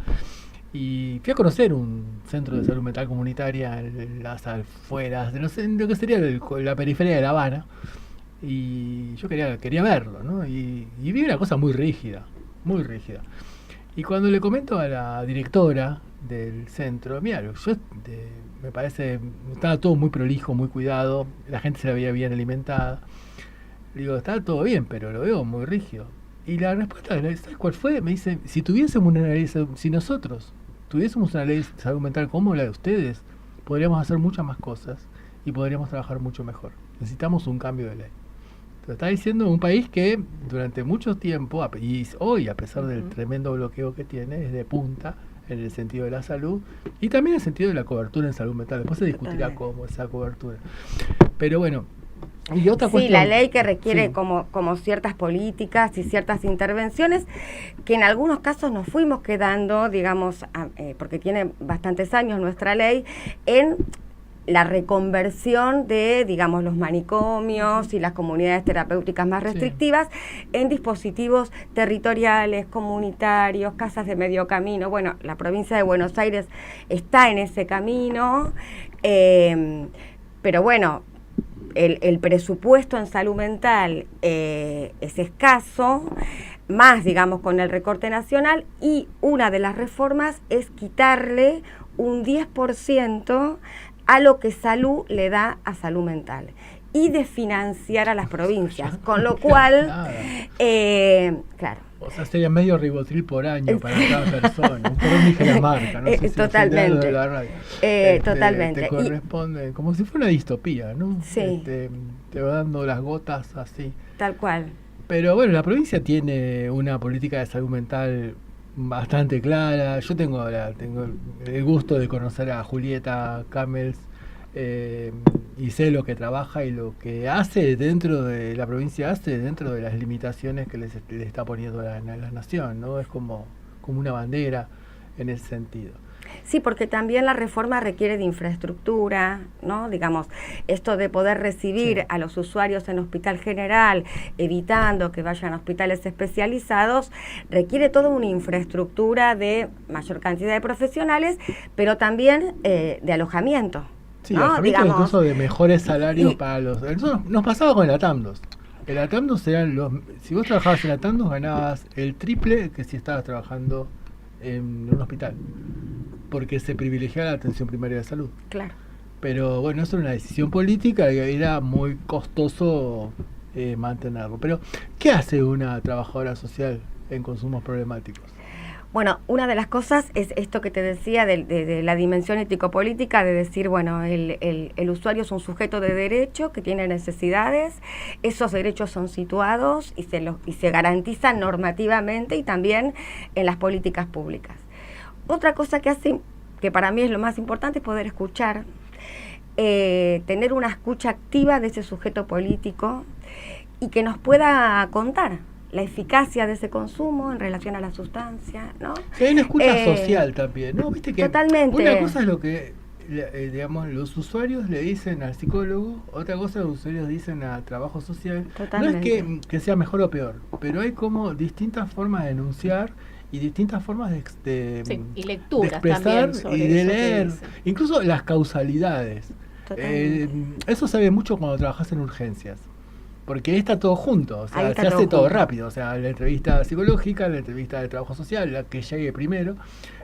y fui a conocer un centro de salud mental comunitaria en las afueras de, no sé, lo que sería la periferia de La Habana, y yo quería verlo, ¿no? Y vi una cosa muy rígida, muy rígida. Y cuando le comento a la directora del centro, mira, me parece, estaba todo muy prolijo, muy cuidado, la gente se la veía bien alimentada. Le digo, está todo bien, pero lo veo muy rígido. Y la respuesta, ¿sabes cuál fue? Me dice, si nosotros tuviésemos una ley de salud mental como la de ustedes, podríamos hacer muchas más cosas y podríamos trabajar mucho mejor. Necesitamos un cambio de ley. Lo está diciendo un país que durante mucho tiempo, y hoy a pesar del tremendo bloqueo que tiene, es de punta en el sentido de la salud y también en el sentido de la cobertura en salud mental. Después se discutirá cómo esa cobertura. Pero bueno, y otra cuestión, la ley que requiere sí, como ciertas políticas y ciertas intervenciones que en algunos casos nos fuimos quedando, digamos, porque tiene bastantes años nuestra ley, en la reconversión de, digamos, los manicomios y las comunidades terapéuticas más restrictivas en dispositivos territoriales, comunitarios, casas de medio camino. Bueno, la provincia de Buenos Aires está en ese camino, pero bueno, el presupuesto en salud mental es escaso, más, digamos, con el recorte nacional, y una de las reformas es quitarle un 10% a lo que salud le da a salud mental y de financiar a las provincias, con lo cual, claro. O sea, sería medio ribotril por año para cada persona, un porón de la marca, no sé si totalmente, de la radio. Totalmente. Te corresponde, como si fuera una distopía, ¿no? Sí. Te va dando las gotas así. Tal cual. Pero bueno, la provincia tiene una política de salud mental bastante clara. Yo tengo el gusto de conocer a Julieta Camels, y sé lo que trabaja y lo que hace dentro de la provincia, dentro de las limitaciones que le está poniendo la nación, ¿no? Es como una bandera en ese sentido. Sí, porque también la reforma requiere de infraestructura, ¿no? Digamos, esto de poder recibir a los usuarios en hospital general, evitando que vayan a hospitales especializados, requiere toda una infraestructura de mayor cantidad de profesionales, pero también de alojamiento. Sí, ¿no? alojamiento, Digamos, incluso de mejores salarios para los... Eso nos pasaba con el Atamdos. El Atamdos eran si vos trabajabas en Atamdos ganabas el triple que si estabas trabajando en un hospital, porque se privilegiaba la atención primaria de salud. Claro. Pero bueno, eso era una decisión política y era muy costoso mantenerlo. Pero, ¿qué hace una trabajadora social en consumos problemáticos? Bueno, una de las cosas es esto que te decía de la dimensión ético-política, de decir, bueno, el usuario es un sujeto de derecho que tiene necesidades, esos derechos son situados y se garantizan normativamente y también en las políticas públicas. Otra cosa que hace, que para mí es lo más importante, es poder escuchar, tener una escucha activa de ese sujeto político y que nos pueda contar la eficacia de ese consumo en relación a la sustancia, ¿no? Hay una escucha social también, ¿no? Viste que totalmente. Una cosa es lo que, digamos, los usuarios le dicen al psicólogo, otra cosa los usuarios dicen al trabajo social. Totalmente. No es que sea mejor o peor, pero hay como distintas formas de denunciar y distintas formas de y lecturas de expresar también y de leer, incluso las causalidades. Eso se ve mucho cuando trabajas en urgencias, porque ahí está todo junto, o sea, se hace todo rápido, o sea, la entrevista psicológica, la entrevista de trabajo social, la que llegue primero,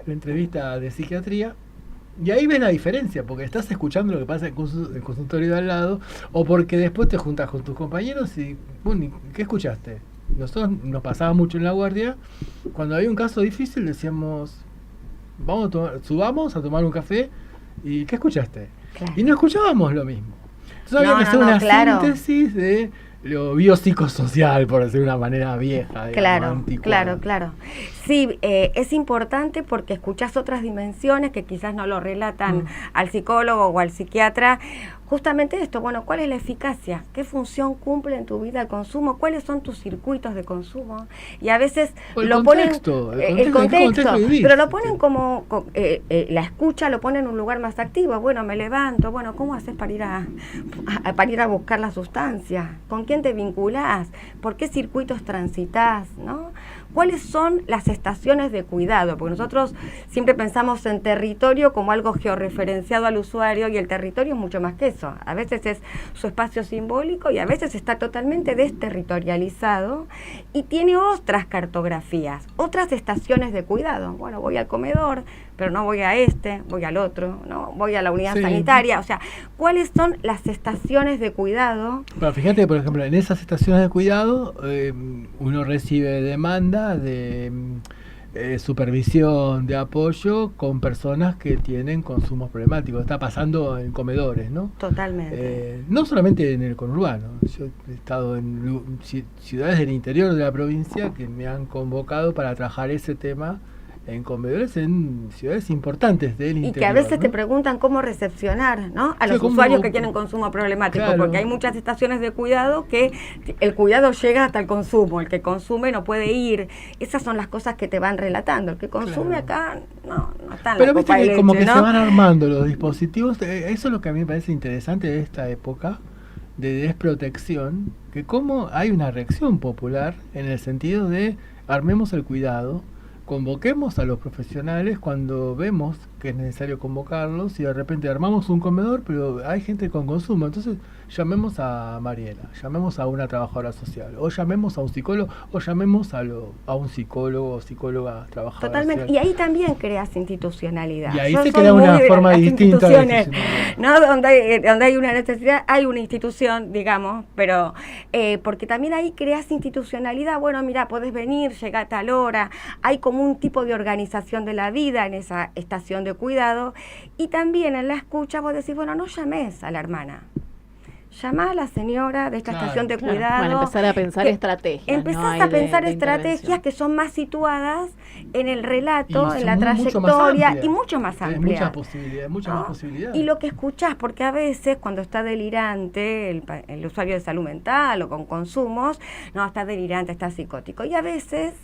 la entrevista de psiquiatría, y ahí ves la diferencia, porque estás escuchando lo que pasa en el consultorio de al lado, o porque después te juntas con tus compañeros y, bueno, ¿qué escuchaste? Nosotros nos pasaba mucho en la guardia, cuando había un caso difícil decíamos, subamos a tomar un café, ¿y qué escuchaste? Claro. Y no escuchábamos lo mismo. Entonces había que hacer una síntesis de lo biopsicosocial, por decir de una manera vieja, digamos, Claro, anticuada. claro. Sí, es importante porque escuchás otras dimensiones que quizás no lo relatan al psicólogo o al psiquiatra. Justamente esto, bueno, ¿cuál es la eficacia? ¿Qué función cumple en tu vida el consumo? ¿Cuáles son tus circuitos de consumo? Y a veces O el lo contexto, ponen, el contexto que vivís. pero lo ponen como, la escucha lo ponen en un lugar más activo. Bueno, me levanto, bueno, ¿cómo haces para ir a buscar la sustancia? ¿Con quién te vinculás? ¿Por qué circuitos transitas? ¿No? ¿Cuáles son las estaciones de cuidado? Porque nosotros siempre pensamos en territorio como algo georreferenciado al usuario, y el territorio es mucho más que eso. A veces es su espacio simbólico y a veces está totalmente desterritorializado y tiene otras cartografías, otras estaciones de cuidado. Bueno, voy al comedor, pero no voy a voy al otro, ¿no? Voy a la unidad sanitaria. O sea, ¿cuáles son las estaciones de cuidado? Pero fíjate, por ejemplo, en esas estaciones de cuidado uno recibe demanda de supervisión, de apoyo con personas que tienen consumos problemáticos. Está pasando en comedores, ¿no? Totalmente. No solamente en el conurbano. Yo he estado en ciudades del interior de la provincia que me han convocado para trabajar ese tema en comedores en ciudades importantes del interior. Y que a veces ¿no? te preguntan cómo recepcionar, ¿no? A Sí, los cómo- usuarios que tienen consumo problemático, Claro. porque hay muchas estaciones de cuidado que el cuidado llega hasta el consumo, el que consume no puede ir. Esas son las cosas que te van relatando. El que consume acá no está en Pero la viste copa de que leche, como que ¿no? se van armando los dispositivos, eso es lo que a mí me parece interesante de esta época de desprotección, que como hay una reacción popular en el sentido de armemos el cuidado, convoquemos a los profesionales cuando vemos que es necesario convocarlos, y de repente armamos un comedor, pero hay gente con consumo, entonces llamemos a Mariela, llamemos a una trabajadora social, o llamemos a un psicólogo, o llamemos a un psicólogo o psicóloga trabajadora Totalmente. social. Y ahí también creas institucionalidad. Y ahí Yo se soy crea muy una de forma las distinta de instituciones, institucionalidad. ¿no? Donde hay una necesidad, hay una institución, digamos, pero porque también ahí creas institucionalidad. Bueno, mira, podés venir, llega a tal hora. Hay como un tipo de organización de la vida en esa estación de cuidado. Y también en la escucha vos decís, bueno, no llames a la hermana. Llamá a la señora de esta Claro, estación de claro. cuidado. Bueno, empezar a pensar que estrategias, ¿no? Empezás Ahí a pensar de estrategias intervención. que son más situadas en el Y relato, en son la mucho más trayectoria amplias. y mucho más Hay amplias. muchas ¿no? más posibilidades. Y lo que escuchás, porque a veces cuando está delirante el usuario de salud mental o con consumos, no, está delirante, está psicótico. Y a veces,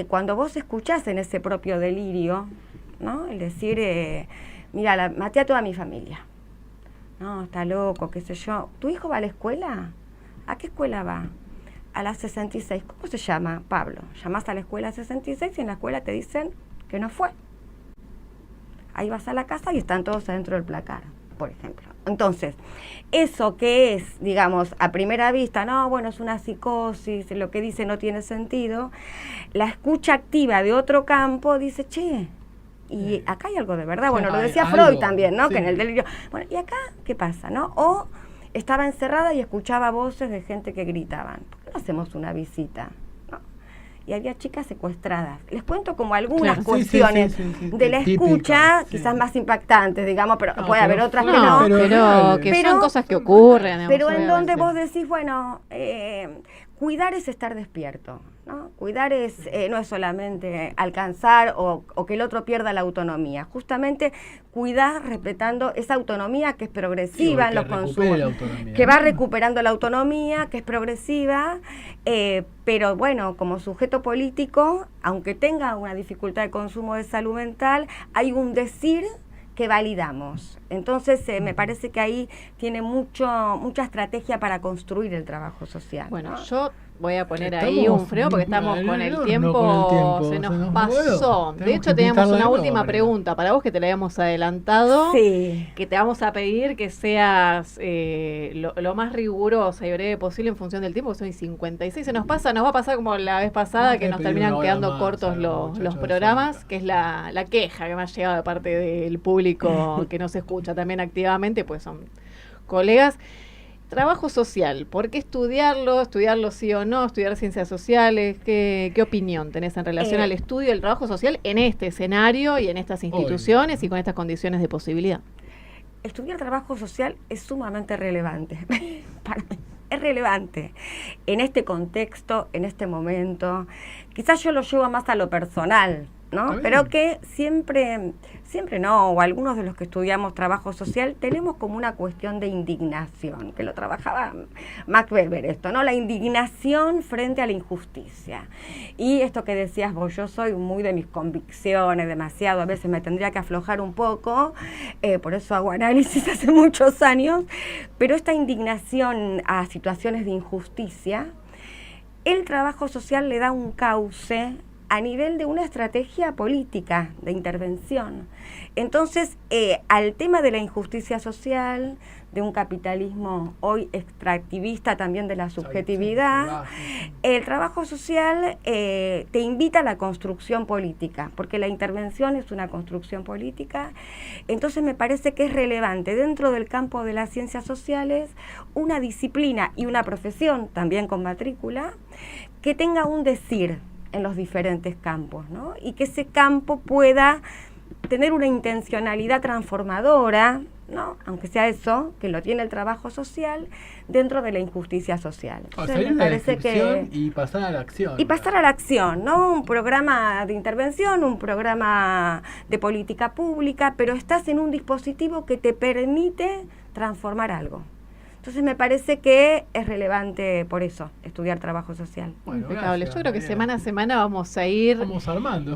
cuando vos escuchás en ese propio delirio, ¿no? El decir, mira, maté a toda mi familia. No, está loco, qué sé yo. ¿Tu hijo va a la escuela? ¿A qué escuela va? A la 66. ¿Cómo se llama? Pablo. Llamás a la escuela 66 y en la escuela te dicen que no fue. Ahí vas a la casa y están todos adentro del placar, por ejemplo. Entonces, eso que es, digamos, a primera vista, no, bueno, es una psicosis, lo que dice no tiene sentido, la escucha activa de otro campo dice, che, y acá hay algo de verdad. Bueno, lo Hay decía algo, Freud también, ¿no? sí. Que en el delirio, bueno, ¿y acá qué pasa, no? O estaba encerrada y escuchaba voces de gente que gritaban, ¿por qué no hacemos una visita? ¿No? Y había chicas secuestradas. Les cuento como algunas Claro, sí, cuestiones sí, de la típicas, escucha, sí. quizás más impactantes, digamos, pero No, puede pero haber otras que fueron- no. pero reales. que Pero- son cosas que ocurren. digamos, Pero en donde obviamente. vos decís, bueno, cuidar es estar despierto, ¿no? Cuidar es no es solamente alcanzar o que el otro pierda la autonomía. Justamente cuidar respetando esa autonomía que es progresiva Sí, en los que recupere consumos. la autonomía, Que va ¿no? recuperando la autonomía, que es progresiva, pero bueno, como sujeto político, aunque tenga una dificultad de consumo de salud mental, hay un decir que validamos. Entonces, me parece que ahí tiene mucha estrategia para construir el trabajo social. Bueno, ¿no? yo voy a poner Estamos ahí un freno porque al estamos con el horno tiempo, con el tiempo, se se nos nos pasó. voló. De hecho, teníamos Tenemos que una invitarla de última nuevo, pregunta para vos que te la habíamos adelantado. Sí. Que te vamos a pedir que seas lo más rigurosa y breve posible en función del tiempo, que son 56. Nos va a pasar como la vez pasada, Vamos que a nos pedir terminan una hora quedando más cortos a los los muchachos de programas, Sónica. que es la queja que me ha llegado de parte del público que nos escucha también activamente, pues son colegas. Trabajo social, ¿por qué estudiarlo? ¿Estudiarlo sí o no? ¿Estudiar ciencias sociales? ¿Qué opinión tenés en relación al estudio del trabajo social en este escenario y en estas instituciones y con estas condiciones de posibilidad? Estudiar trabajo social es sumamente relevante para mí. es relevante en este contexto, en este momento. Quizás yo lo llevo más a lo personal, ¿no? Pero que siempre no, o algunos de los que estudiamos trabajo social, tenemos como una cuestión de indignación, que lo trabajaba Max Weber esto, ¿no? La indignación frente a la injusticia. Y esto que decías vos, yo soy muy de mis convicciones, demasiado, a veces me tendría que aflojar un poco, por eso hago análisis hace muchos años, pero esta indignación a situaciones de injusticia, el trabajo social le da un cauce a nivel de una estrategia política de intervención. Entonces, al tema de la injusticia social, de un capitalismo hoy extractivista también de la subjetividad, el trabajo social te invita a la construcción política, porque la intervención es una construcción política. Entonces me parece que es relevante dentro del campo de las ciencias sociales una disciplina y una profesión, también con matrícula, que tenga un decir en los diferentes campos, ¿no? Y que ese campo pueda tener una intencionalidad transformadora, ¿no? Aunque sea eso, que lo tiene el trabajo social, dentro de la injusticia social. Entonces, me parece que y pasar a la acción. Y pasar a la acción, ¿no? Un programa de intervención, un programa de política pública, pero estás en un dispositivo que te permite transformar algo. Entonces me parece que es relevante por eso estudiar trabajo social. Bueno, impecable. Yo creo que semana a semana vamos a ir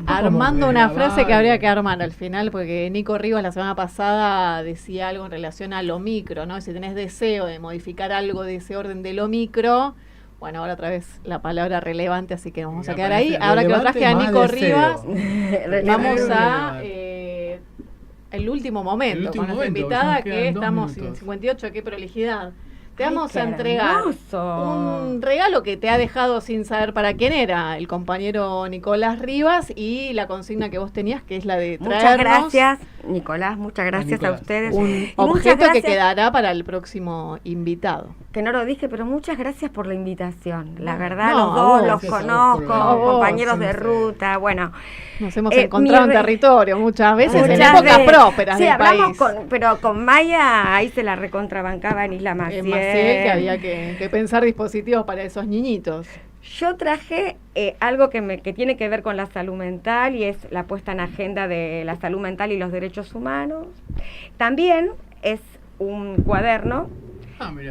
armando una frase que habría que armar al final, porque Nico Rivas la semana pasada decía algo en relación a lo micro, ¿no? Si tenés deseo de modificar algo de ese orden de lo micro, bueno, ahora otra vez la palabra relevante, así que nos vamos a quedar ahí. Ahora que lo traje a Nico Rivas, vamos a el último momento con nuestra invitada, que estamos en 58, qué prolijidad. Te vamos a entregar un regalo que te ha dejado sin saber para quién era el compañero Nicolás Rivas, y la consigna que vos tenías, que es la de traernos. Muchas gracias, Nicolás, muchas gracias a ustedes. Un objeto que quedará para el próximo invitado. Que no lo dije, pero muchas gracias por la invitación. La verdad, los dos los conozco, compañeros de ruta, bueno. Nos hemos encontrado en territorio muchas veces, en épocas prósperas del país. Pero con Maya, ahí se la recontrabancaba en Isla Maciel. Que había que pensar dispositivos para esos niñitos. Yo traje algo que tiene que ver con la salud mental, y es la puesta en agenda de la salud mental y los derechos humanos. También es un cuaderno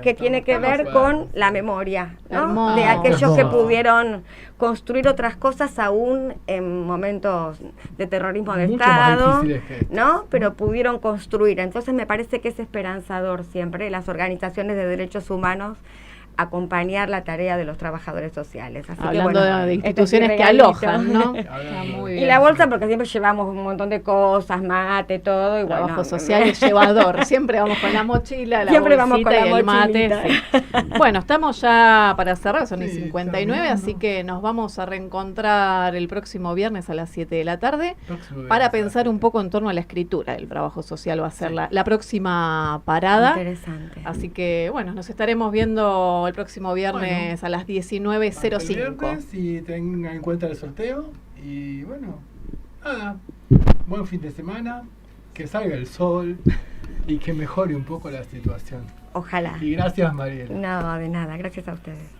que tiene que ver con la memoria, ¿no? De aquellos que pudieron construir otras cosas aún en momentos de terrorismo de Estado, ¿no? Pero pudieron construir. Entonces me parece que es esperanzador siempre las organizaciones de derechos humanos acompañar la tarea de los trabajadores sociales. Así hablando que, bueno, de instituciones que alojan, ¿no? Y la bolsa, porque siempre llevamos un montón de cosas, mate, todo. Y trabajo social es llevador. Siempre vamos con la mochila, la siempre bolsita vamos con la y el mate. Sí. Bueno, estamos ya para cerrar, son 59, así que nos vamos a reencontrar el próximo viernes a las 7 de la tarde para pensar un poco en torno a la escritura. El trabajo social va a ser la próxima parada. Interesante. Así que, bueno, nos estaremos viendo el próximo viernes a las 19:05. Y tengan en cuenta el sorteo. Y bueno, nada, buen fin de semana, que salga el sol y que mejore un poco la situación. Ojalá. Y gracias, Mariela. No, de nada, gracias a ustedes.